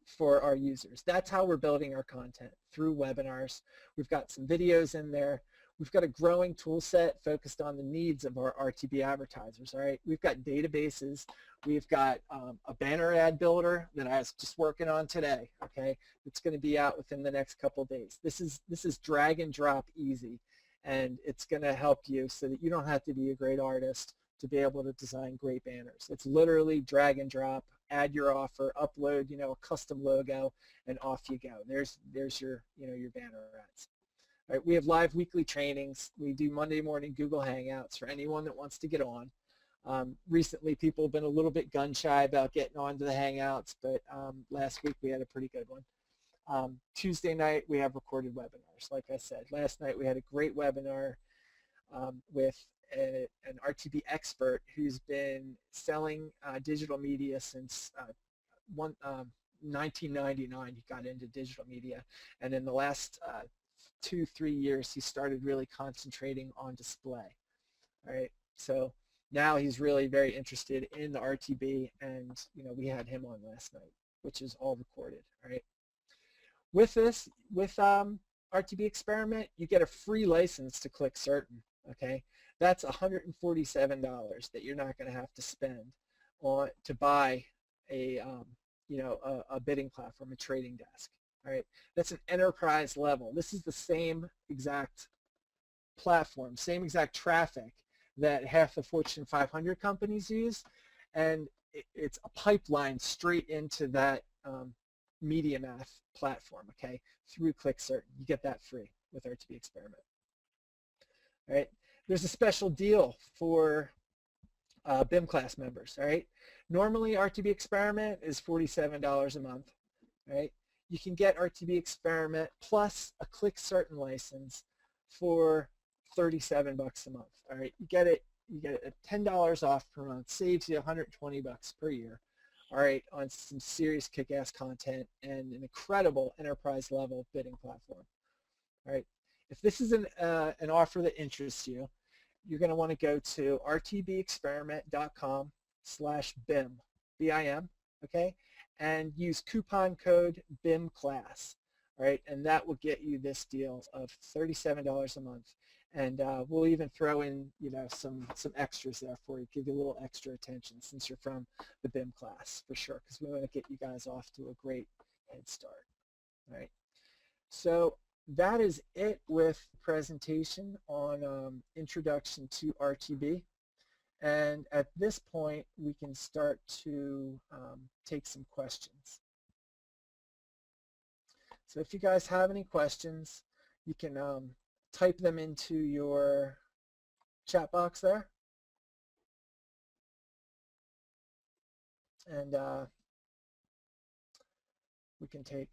for our users. That's how we're building our content, through webinars. We've got some videos in there. We've got a growing tool set focused on the needs of our RTB advertisers, all right? We've got databases. We've got a banner ad builder that I was just working on today, okay? It's going to be out within the next couple days. This is drag and drop easy, and it's going to help you so that you don't have to be a great artist to be able to design great banners. It's literally drag and drop, add your offer, upload, a custom logo, and off you go. There's your, your banner ads. Right, we have live weekly trainings. We do Monday morning Google Hangouts for anyone that wants to get on. Recently, people have been a little bit gun-shy about getting onto the Hangouts, but last week we had a pretty good one. Tuesday night, we have recorded webinars. Like I said, last night we had a great webinar with an RTB expert who's been selling digital media since 1999. He got into digital media, and in the last 2-3 years, he started really concentrating on display. All right, so now he's really very interested in the RTB, and we had him on last night, which is all recorded. All right, with this, with RTBExperiment, you get a free license to ClickCertain. Okay, that's $147 that you're not going to have to spend on to buy a a bidding platform, a trading desk. All right, that's an enterprise level. This is the same exact platform, same exact traffic that half the Fortune 500 companies use, and it's a pipeline straight into that media math platform, okay, through ClickCertain. You get that free with RTBExperiment. All right, there's a special deal for BIMClass members, all right? Normally, RTBExperiment is $47 a month, all right? You can get RTBExperiment plus a ClickCertain license for $37 a month. All right, you get it $10 off per month, saves you $120 per year. All right, on some serious kick-ass content and an incredible enterprise level bidding platform. All right, if this is an offer that interests you, you're going to want to go to rtbexperiment.com/BIM, B-I-M, okay, and use coupon code BIMClass, all right, and that will get you this deal of $37 a month. And we'll even throw in, some extras there for you, give you a little extra attention since you're from the BIM class for sure, because we want to get you guys off to a great head start. All right. So that is it with presentation on introduction to RTB. And at this point, we can start to take some questions. So if you guys have any questions, you can type them into your chat box there. And we can take.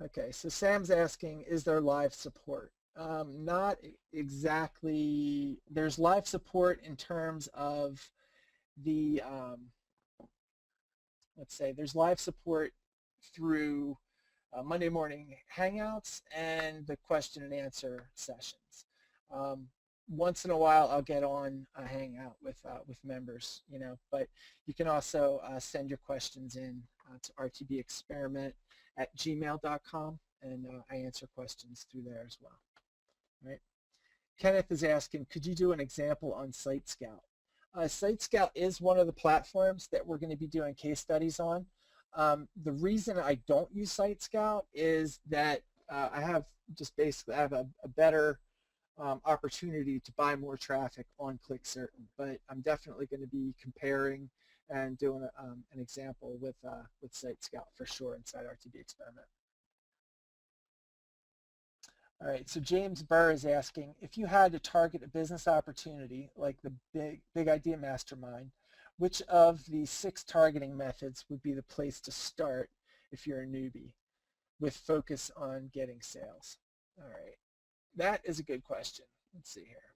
Okay, so Sam's asking, is there live support? Not exactly. There's live support in terms of the, let's say, there's live support through Monday morning Hangouts and the question and answer sessions. Once in a while, I'll get on a Hangout with members, but you can also send your questions in to RTBExperiment@gmail.com, and I answer questions through there as well. Right? Kenneth is asking, could you do an example on Site Scout? Site Scout is one of the platforms that we're going to be doing case studies on. The reason I don't use Site Scout is that I have a better opportunity to buy more traffic on ClickCertain, but I'm definitely going to be comparing and doing an example with Site Scout for sure inside RTBExperiment. All right, so James Burr is asking, if you had to target a business opportunity like the Big Idea Mastermind, which of the 6 targeting methods would be the place to start if you're a newbie with focus on getting sales? All right, that is a good question. Let's see here.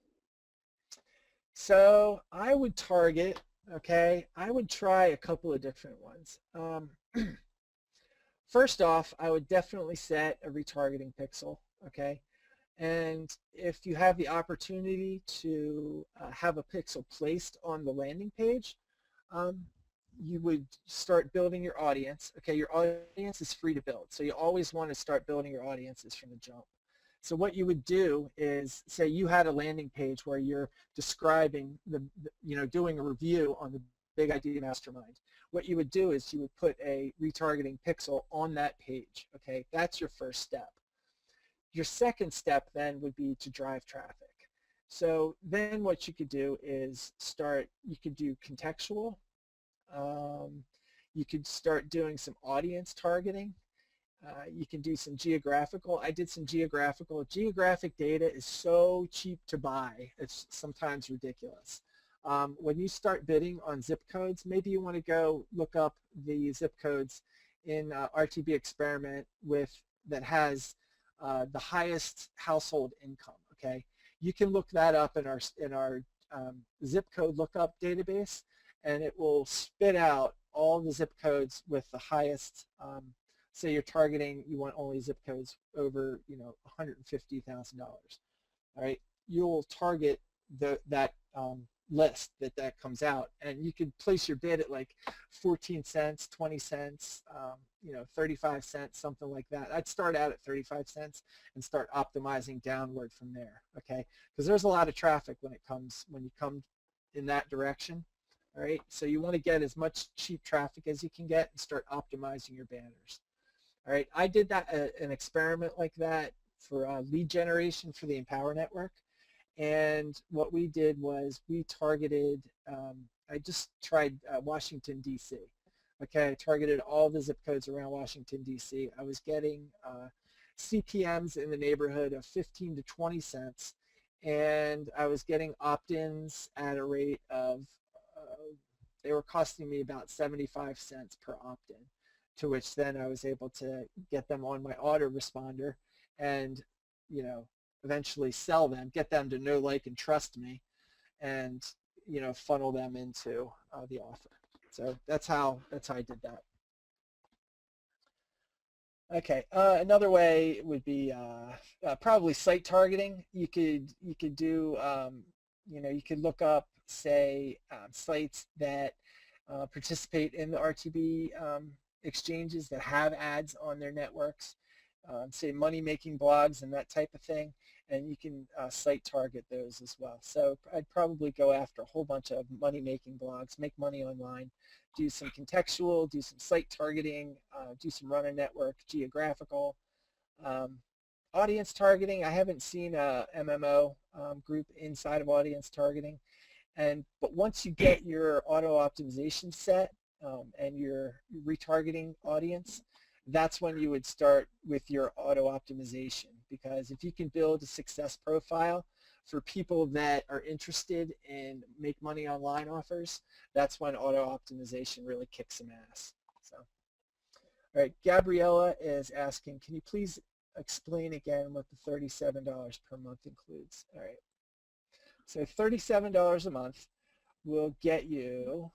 So I would target, okay, I would try a couple of different ones. First off, I would definitely set a retargeting pixel, okay? And if you have the opportunity to have a pixel placed on the landing page, you would start building your audience. Okay, your audience is free to build, so you always want to start building your audiences from the jump. So what you would do is, say you had a landing page where you're describing doing a review on the Big Idea Mastermind. What you would do is you would put a retargeting pixel on that page. Okay, that's your first step. Your second step then would be to drive traffic. So then what you could do is you could do contextual. You could start doing some audience targeting. You can do some geographical. I did some geographical. Geographic data is so cheap to buy. It's sometimes ridiculous. When you start bidding on zip codes, maybe you want to go look up the zip codes in RTBExperiment that has the highest household income. Okay, you can look that up in our zip code lookup database, and it will spit out all the zip codes with the highest. Say you're targeting, you want only zip codes over $150,000. All right, you'll target that list that comes out, and you can place your bid at like 14 cents, 20 cents, 35 cents, something like that. I'd start out at 35 cents and start optimizing downward from there, okay? Because there's a lot of traffic when you come in that direction, all right? So you want to get as much cheap traffic as you can get and start optimizing your banners. All right, I did an experiment like that for lead generation for the Empower Network. And what we did was we targeted, I just tried Washington, D.C. Okay, I targeted all the zip codes around Washington, D.C. I was getting CPMs in the neighborhood of 15 to 20 cents, and I was getting opt-ins at a rate of, they were costing me about 75 cents per opt-in, to which then I was able to get them on my autoresponder and you know, eventually sell them, get them to know, like, and trust me, and, you know, funnel them into the offer. So that's how I did that. Okay, another way would be probably site targeting. You could do, you know, you could look up, say, sites that participate in the RTB exchanges that have ads on their networks, say money-making blogs and that type of thing, and you can site target those as well. So I'd probably go after a whole bunch of money-making blogs, make money online, do some contextual, do some site targeting, do some run a network, geographical. Audience targeting, I haven't seen a MMO group inside of audience targeting. But once you get your auto optimization set and your retargeting audience, that's when you would start with your auto optimization, because if you can build a success profile for people that are interested in make money online offers, that's when auto optimization really kicks some ass. So, all right, Gabriella is asking, can you please explain again what the $37 per month includes? All right, so $37 a month will get you,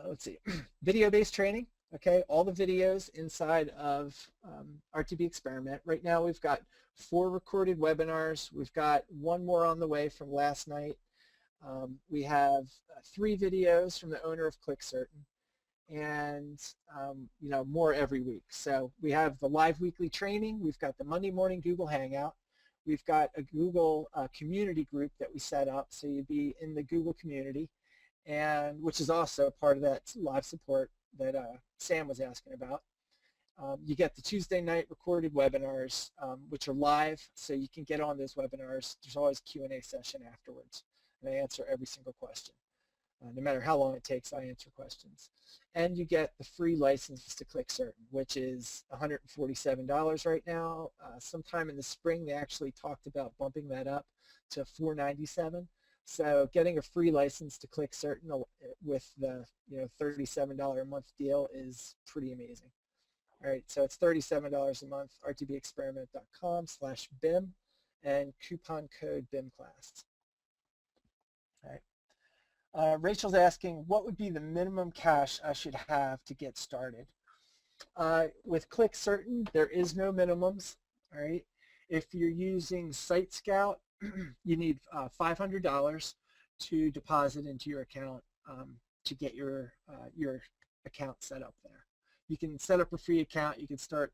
let's see, video-based training, okay, all the videos inside of RTBExperiment. Right now we've got 4 recorded webinars. We've got 1 more on the way from last night. We have 3 videos from the owner of ClickCertain, and you know, more every week. So we have the live weekly training. We've got the Monday morning Google Hangout. We've got a Google community group that we set up, so you'd be in the Google community, and which is also part of that live support that Sam was asking about. You get the Tuesday night recorded webinars, which are live, so you can get on those webinars. There's always a Q&A session afterwards, and I answer every single question. No matter how long it takes, I answer questions. And you get the free license to ClickCertain, which is $147 right now. Sometime in the spring, they actually talked about bumping that up to $497. So getting a free license to ClickCertain with the $37 a month deal is pretty amazing. All right, so it's $37 a month, rtbexperiment.com/BIM, and coupon code BIMClass. All right. Rachel's asking, what would be the minimum cash I should have to get started? With ClickCertain, there is no minimums. All right. If you're using Site Scout, you need $500 to deposit into your account to get your account set up there. You can set up a free account. You can start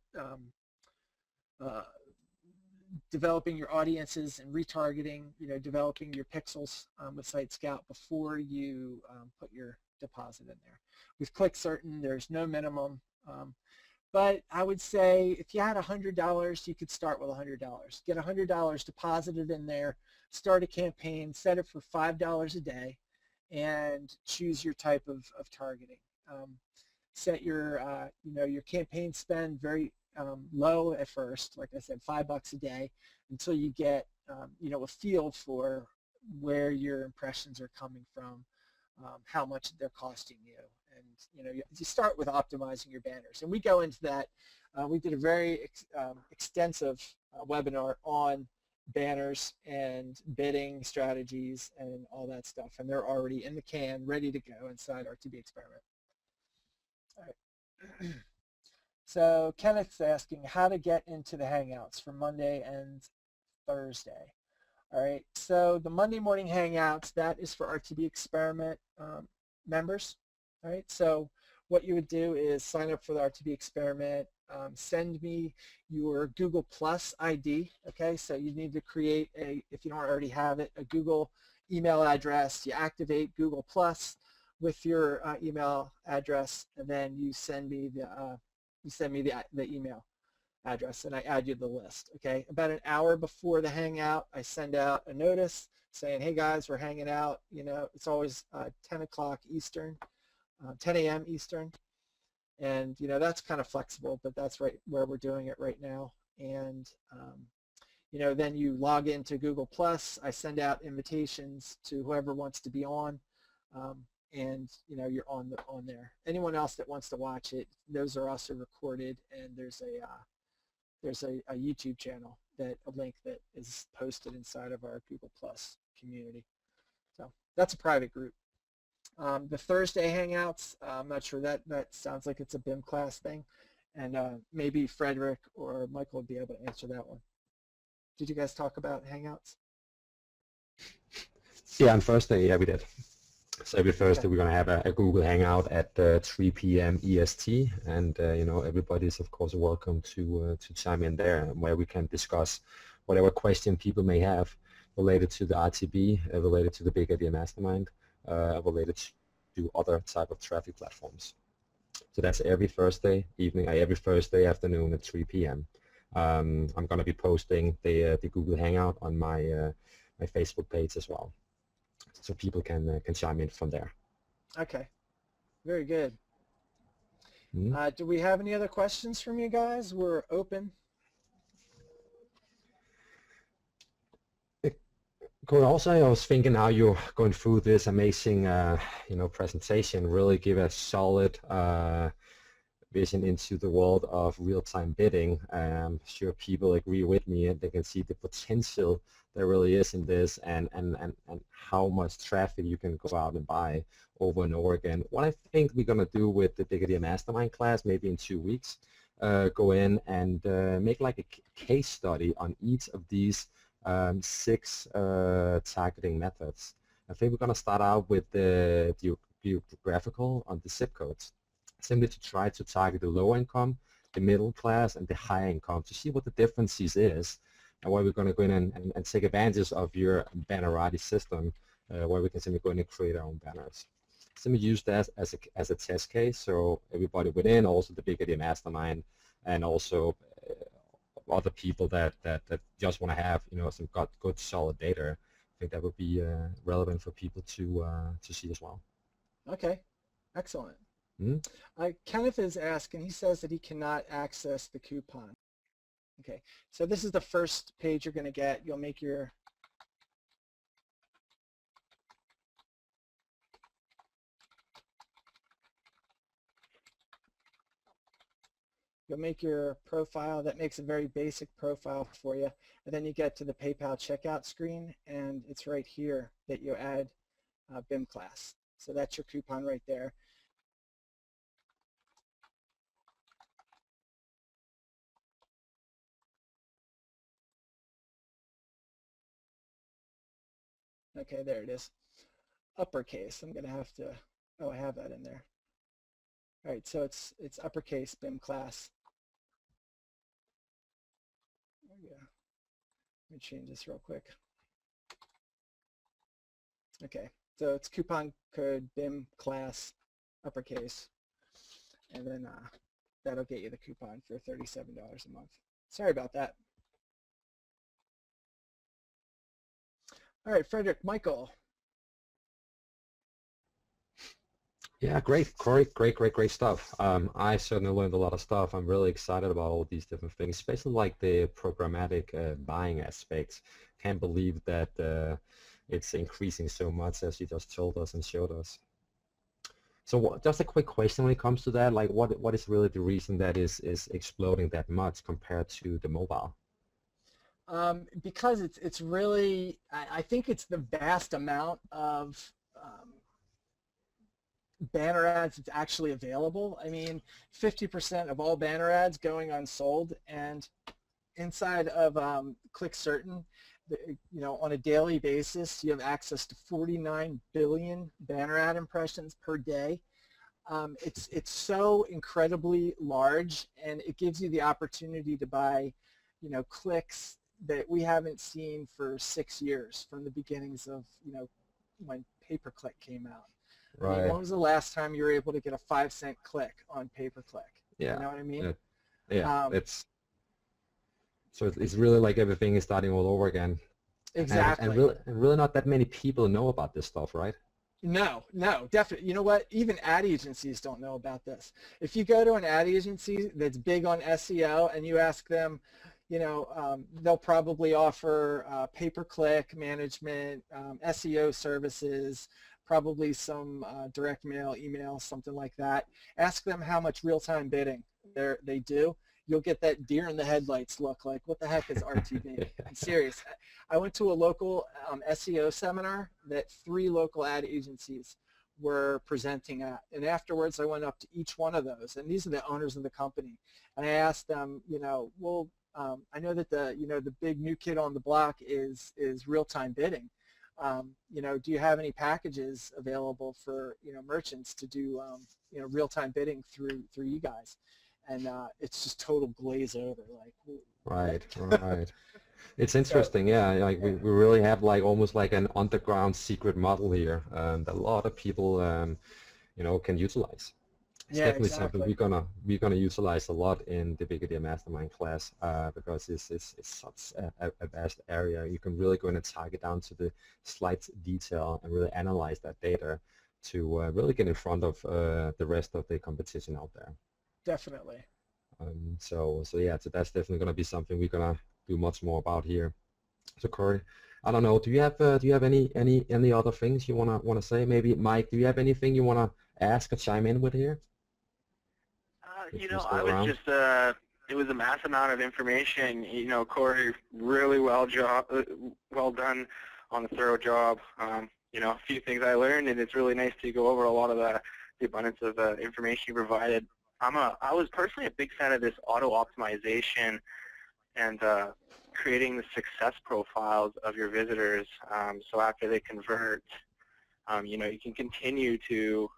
developing your audiences and retargeting, developing your pixels with Site Scout before you put your deposit in there. With ClickCertain, there's no minimum, but I would say if you had $100, you could start with $100. Get $100 deposited in there, start a campaign, set it for $5 a day, and choose your type of targeting. Set your, your campaign spend very low at first, like I said, $5 a day, until you get, a feel for where your impressions are coming from, how much they're costing you, and you start with optimizing your banners. And we go into that. We did a very extensive webinar on banners and bidding strategies and all that stuff, and they're already in the can, ready to go inside RTBExperiment. All right. So Kenneth's asking how to get into the Hangouts for Monday and Thursday. All right, so the Monday morning Hangouts, that is for RTBExperiment members. All right, so what you would do is sign up for the RTBExperiment, send me your Google Plus ID, okay? So you need to create if you don't already have it, a Google email address. You activate Google Plus with your email address, and then you send me the email address, and I add you to the list, okay? About an hour before the Hangout, I send out a notice saying, hey guys, we're hanging out. It's always 10 o'clock Eastern, 10 a.m. Eastern, and that's kind of flexible, but that's right where we're doing it right now. And then you log into Google Plus. I send out invitations to whoever wants to be on, and you're on there. Anyone else that wants to watch it, those are also recorded, and there's there's a YouTube channel, a link that is posted inside of our Google Plus community. So that's a private group. The Thursday Hangouts, I'm not sure, that sounds like it's a BIMClass thing, and maybe Frederick or Michael would be able to answer that one. Did you guys talk about Hangouts? Yeah, on Thursday, yeah, we did. So every Thursday we're going to have a Google Hangout at 3 p.m. EST, and you know, everybody is of course welcome to chime in there, where we can discuss whatever question people may have related to the RTB, related to the Big Idea Mastermind, related to other type of traffic platforms. So that's every Thursday evening, every Thursday afternoon at 3 p.m. I'm going to be posting the Google Hangout on my my Facebook page as well, so people can chime in from there. Okay, very good. Mm-hmm. Do we have any other questions from you guys? We're open. Cool. Also, I was thinking how you're going through this amazing, you know, presentation. Really give a solid vision into the world of real-time bidding. I'm sure people agree with me, and they can see the potential there really is in this, and how much traffic you can go out and buy over and over again. What I think we're going to do with the Big Idea Mastermind class, maybe in 2 weeks, go in and make like a case study on each of these 6 targeting methods. I think we're going to start out with the geographical on the zip codes, simply to try to target the low income, the middle class, and the high income, to see what the differences is, and where we're going to go in and take advantage of your bannerati system, where we can simply go in and create our own banners. Simply use that as a test case, so everybody within, also the Big Idea Mastermind, and also other people that just want to have, you know, some good solid data. I think that would be relevant for people to see as well. Okay, excellent. Mm-hmm. Kenneth is asking, he says that he cannot access the coupon. Okay, so this is the first page you're going to get. You'll make your profile. That makes a very basic profile for you, and then you get to the PayPal checkout screen, and it's right here that you add BIMClass. So that's your coupon right there. Okay, there it is. Uppercase. I'm going to have to, oh, I have that in there. All right, so it's uppercase BIMClass. Yeah. Let me change this real quick. Okay, so it's coupon code BIMClass uppercase, and then that'll get you the coupon for $37 a month. Sorry about that. All right, Frederick, Michael. Yeah, great stuff. I certainly learned a lot of stuff. I'm really excited about all these different things, especially like the programmatic buying aspects. Can't believe that it's increasing so much, as you just told us and showed us. So just a quick question when it comes to that, like what is really the reason that is exploding that much compared to the mobile? Because it's really, I think it's the vast amount of banner ads that's actually available. I mean, 50% of all banner ads going unsold, and inside of ClickCertain, you know, on a daily basis, you have access to 49 billion banner ad impressions per day. It's so incredibly large, and it gives you the opportunity to buy, you know, clicks that we haven't seen for 6 years, from the beginnings of, you know, when pay-per-click came out. Right. I mean, when was the last time you were able to get a 5-cent click on pay-per-click? Yeah. You know what I mean? Yeah. It's really like everything is starting all over again. Exactly. And really not that many people know about this stuff, right? No, definitely. You know what? Even ad agencies don't know about this. If you go to an ad agency that's big on SEO and you ask them, you know, they'll probably offer pay-per-click management, SEO services, probably some direct mail, email, something like that. Ask them how much real-time bidding they do. you'll get that deer in the headlights look, like, what the heck is RTB? I'm serious. I went to a local SEO seminar that 3 local ad agencies were presenting at, and afterwards I went up to each one of those, and these are the owners of the company, and I asked them, well, I know that the big new kid on the block is RealTime Bidding. Do you have any packages available for merchants to do real-time bidding through you guys? And it's just total glaze over, like. Right. It's interesting, yeah. Like we really have like almost like an underground secret model here that a lot of people can utilize. It's definitely something we're gonna utilize a lot in the Big Idea Mastermind class because it's such a vast area. You can really go in and target down to the slight detail and really analyze that data to really get in front of the rest of the competition out there. Definitely. So that's definitely going to be something we're going to do much more about here. So Corey, I don't know, do you have any other things you want to say? Maybe Mike, do you have anything you want to ask or chime in with here? I was just it was a massive amount of information. Corey, really well done on a thorough job. A few things I learned, and it's really nice to go over a lot of the abundance of information you provided. I was personally a big fan of this auto optimization and creating the success profiles of your visitors. So after they convert, you can continue to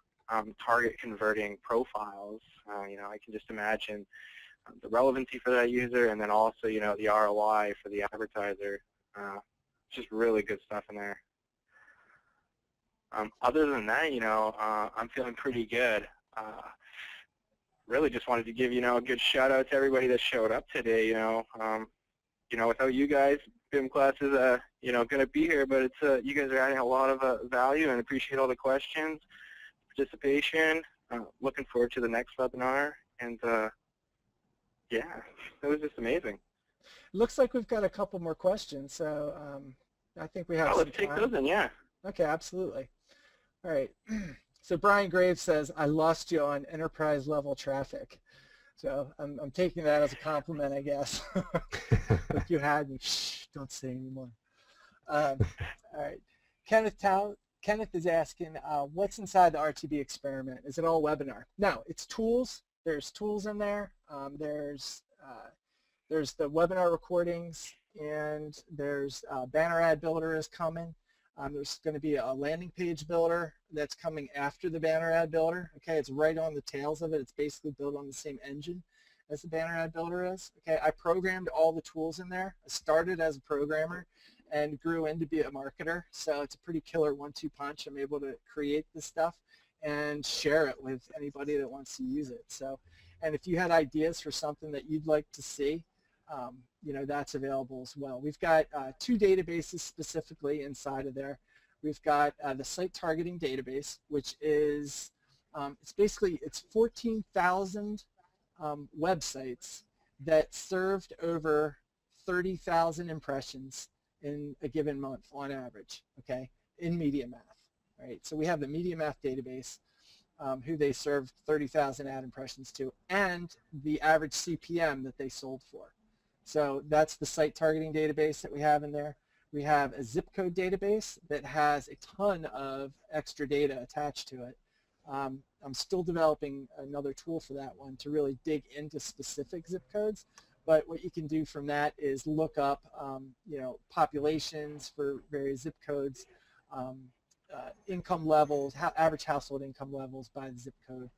target converting profiles. I can just imagine the relevancy for that user, and then also the ROI for the advertiser. Just really good stuff in there. Other than that, I'm feeling pretty good. Really just wanted to give a good shout out to everybody that showed up today. Without you guys, BIMClass is going to be here, but it's you guys are adding a lot of value, and appreciate all the questions, participation. Looking forward to the next webinar, and yeah, it was just amazing. Looks like we've got a couple more questions, so I think we have some let's take those in, yeah. Okay, absolutely. All right. So Brian Graves says, I lost you on enterprise level traffic. So I'm taking that as a compliment, I guess. If you had me, shh, don't say anymore. All right. Kenneth is asking, what's inside the RTB experiment? Is it all webinar? No, it's tools. There's tools in there. There's the webinar recordings, and there's banner ad builder is coming. There's going to be a landing page builder that's coming after the banner ad builder. Okay, it's right on the tails of it. It's basically built on the same engine as the banner ad builder is. Okay, I programmed all the tools in there. I started as a programmer and grew into be a marketer. So it's a pretty killer 1-2 punch. I'm able to create this stuff and share it with anybody that wants to use it. So, and if you had ideas for something that you'd like to see, that's available as well. We've got 2 databases specifically inside of there. We've got the site targeting database, which is it's 14,000 websites that served over 30,000 impressions in a given month on average, okay, in MediaMath, right? So we have the MediaMath database, who they served 30,000 ad impressions to, and the average CPM that they sold for. So that's the site targeting database that we have in there. We have a zip code database that has a ton of extra data attached to it. I'm still developing another tool for that one to really dig into specific zip codes. But what you can do from that is look up, populations for various zip codes, income levels, average household income levels by the zip code.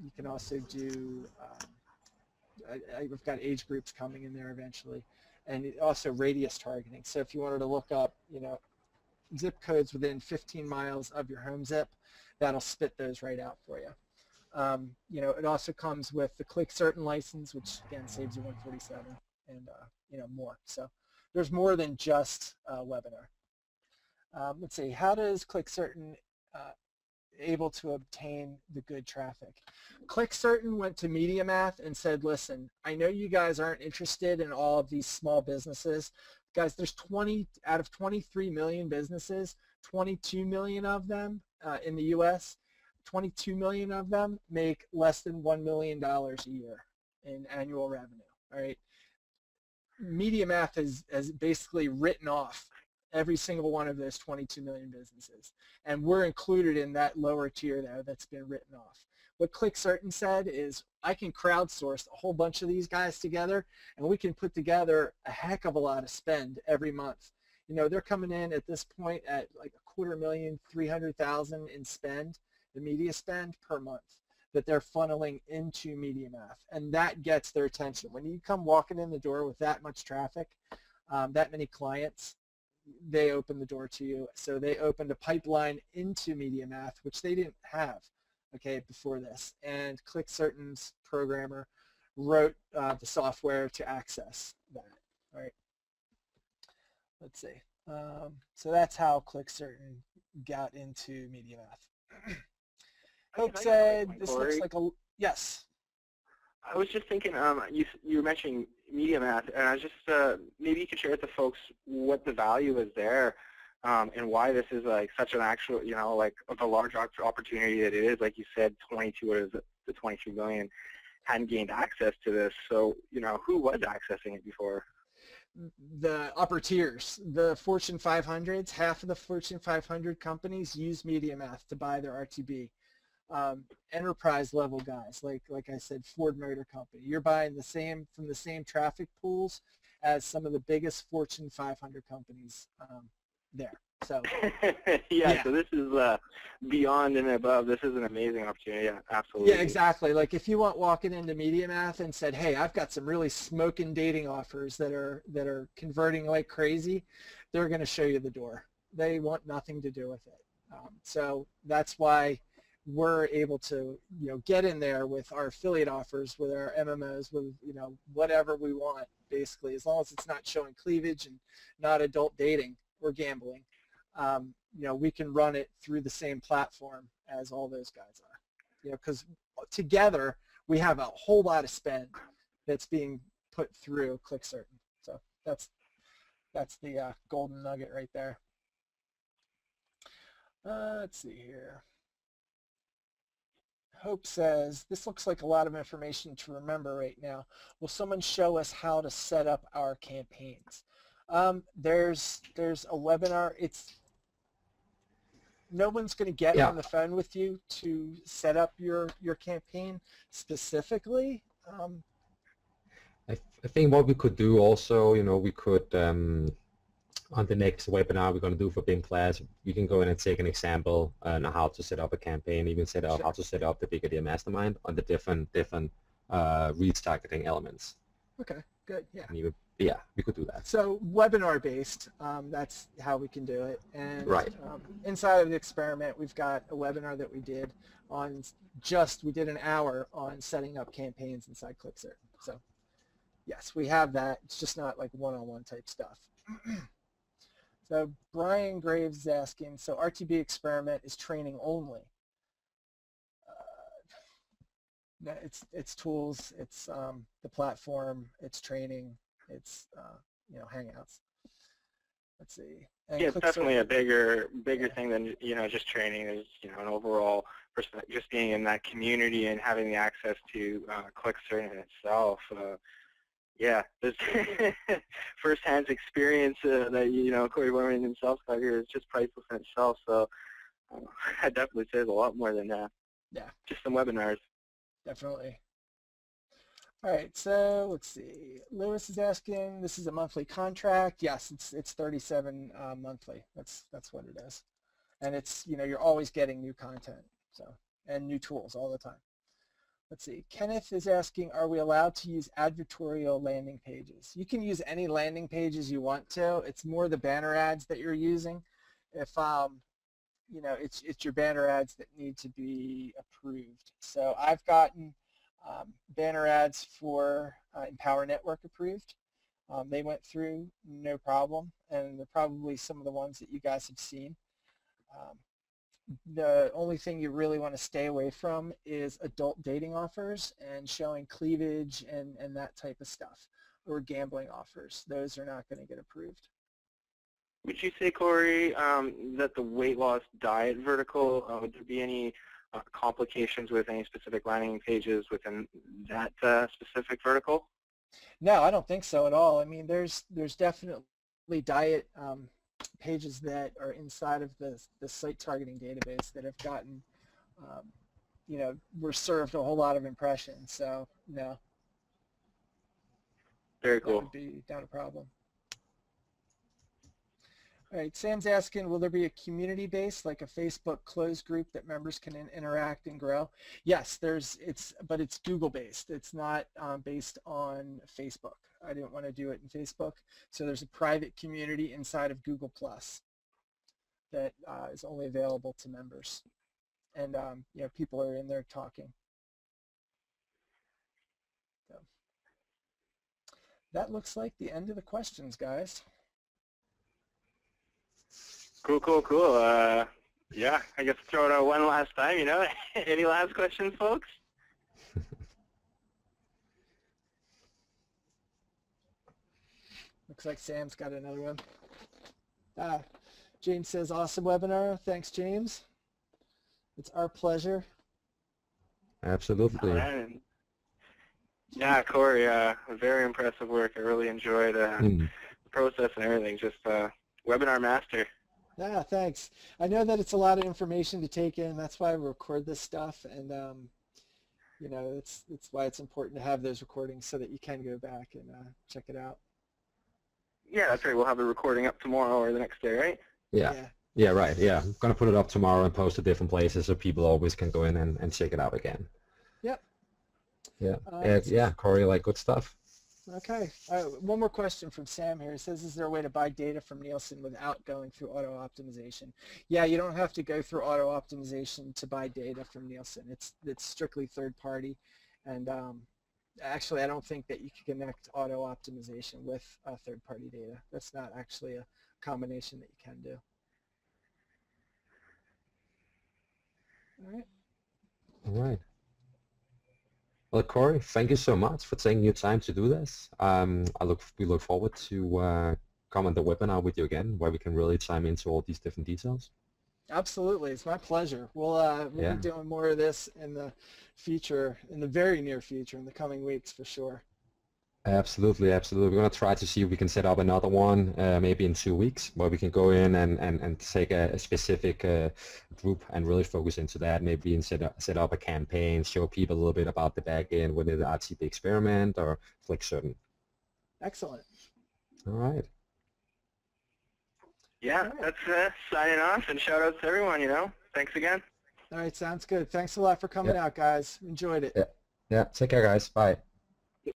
You can also do, I've got age groups coming in there eventually, and also radius targeting. So if you wanted to look up, zip codes within 15 miles of your home zip, that'll spit those right out for you. It also comes with the ClickCertain license, which again saves you $147 and more. So there's more than just webinar. Let's see, how does ClickCertain able to obtain the good traffic? ClickCertain went to MediaMath and said, listen, I know you guys aren't interested in all of these small businesses. Guys, there's 20 out of 23 million businesses, 22 million of them in the US, 22 million of them make less than $1 million a year in annual revenue. All right. Media Math has basically written off every single one of those 22 million businesses, and we're included in that lower tier there that's been written off. What ClickCertain said is, I can crowdsource a whole bunch of these guys together, and we can put together a heck of a lot of spend every month. You know, they're coming in at this point at like $250,000 in spend, the media spend per month that they're funneling into Media Math, and that gets their attention. When you come walking in the door with that much traffic, that many clients, they open the door to you. So they opened a pipeline into Media Math, which they didn't have, okay, before this. And ClickCertain's programmer wrote the software to access that. All right. Let's see. So that's how ClickCertain got into Media Math. Hope said this looks like a, yes. I was just thinking, you were mentioning Media Math, and I was just, maybe you could share with the folks what the value is there, and why this is like such an actual, you know, like the large opportunity that it is. Like you said, 22 or the 23 million hadn't gained access to this. So, you know, who was accessing it before? The upper tiers, the Fortune 500s, half of the Fortune 500 companies use Media Math to buy their RTB. Enterprise level guys, like I said, Ford Motor Company, you're buying from the same traffic pools as some of the biggest Fortune 500 companies there. So yeah, so this is beyond and above. This is an amazing opportunity. Yeah, absolutely. Yeah, exactly. Like if you want walking into Media Math and said, hey, I've got some really smoking dating offers that are converting like crazy, they're going to show you the door. They want nothing to do with it. So that's why we're able to, you know, get in there with our affiliate offers, with our MMOs, with, you know, whatever we want, basically, as long as it's not showing cleavage and not adult dating or gambling. You know, we can run it through the same platform as all those guys are. You know, because together we have a whole lot of spend that's being put through ClickCertain. So that's the golden nugget right there. Let's see here. Hope says, this looks like a lot of information to remember right now. Will someone show us how to set up our campaigns? There's a webinar. No one's going to get on the phone with you to set up your campaign specifically. I think what we could do also, you know, we could, on the next webinar we're going to do for BIMClass, we can go in and take an example on how to set up a campaign, even set up how to set up the big Idea Mastermind on the different retargeting elements. Okay, good, yeah. Yeah, we could do that. So webinar based, that's how we can do it. And right. Inside of the experiment, we've got a webinar that we did on we did an hour on setting up campaigns inside ClickCertain. So yes, we have that. It's just not like one-on-one type stuff. So Brian Graves is asking, so RTBExperiment is training only? It's tools, it's the platform, it's training, it's you know, Hangouts. Let's see. And yeah, it's definitely a bigger thing than, you know, just training. There's, you know, an overall perspective, just being in that community and having the access to ClickCertain itself. Yeah, there's first-hand experience that, you know, Corey Borman himself got here is just priceless in itself. So I definitely say there's a lot more than that. Yeah. Just some webinars. Definitely. All right, so let's see. Lewis is asking, this is a monthly contract. Yes, it's 37 monthly. That's what it is. And it's, you know, you're always getting new content, so, and new tools all the time. Let's see. Kenneth is asking, are we allowed to use advertorial landing pages? You can use any landing pages you want to. It's more the banner ads that you're using. If you know, it's your banner ads that need to be approved. So I've gotten banner ads for Empower Network approved. They went through no problem, and they're probably some of the ones that you guys have seen. The only thing you really want to stay away from is adult dating offers and showing cleavage and that type of stuff, or gambling offers. Those are not going to get approved. Would you say, Corey, that the weight loss diet vertical, would there be any complications with any specific landing pages within that specific vertical? No, I don't think so at all. I mean, there's definitely diet pages that are inside of the site targeting database that have gotten, you know, were served a whole lot of impressions. So no. Very cool. That would be not a problem. All right, Sam's asking, will there be a community base like a Facebook closed group that members can interact and grow? Yes, but it's Google based. It's not based on Facebook. I didn't want to do it in Facebook. So there's a private community inside of Google Plus that is only available to members. And you know, people are in there talking. So that looks like the end of the questions, guys. Cool. Yeah, I guess throw it out one last time, you know. Any last questions, folks? Looks like Sam's got another one. James says, awesome webinar. Thanks, James. It's our pleasure. Absolutely. Right. Yeah, Corey, very impressive work. I really enjoyed the process and everything. Just webinar master. Yeah, thanks. I know that it's a lot of information to take in. That's why I record this stuff, and you know, it's why it's important to have those recordings so that you can go back and check it out. Yeah, that's right. We'll have the recording up tomorrow or the next day, right? Yeah, right. Yeah, I'm gonna put it up tomorrow and post it different places so people always can go in and check it out again. Yep. Yeah. Yeah, Corey, like good stuff. Okay. One more question from Sam here. It says, is there a way to buy data from Nielsen without going through auto optimization? Yeah, you don't have to go through auto optimization to buy data from Nielsen. It's strictly third party. And actually, I don't think that you can connect auto optimization with third party data. That's not actually a combination that you can do. All right. All right. Well, Corey, thank you so much for taking your time to do this. We look forward to come on the webinar with you again, where we can really chime into all these different details. Absolutely, it's my pleasure. We'll be doing more of this in the future, in the very near future, in the coming weeks for sure. Absolutely. We're going to try to see if we can set up another one maybe in 2 weeks where we can go in and take a specific group and really focus into that, maybe set up a campaign, show people a little bit about the back end, whether the RTBExperiment or ClickCertain. Excellent. All right. Yeah, that's signing off, and shout out to everyone, you know. Thanks again. All right, sounds good. Thanks a lot for coming out, guys. Enjoyed it. Yeah, take care, guys. Bye.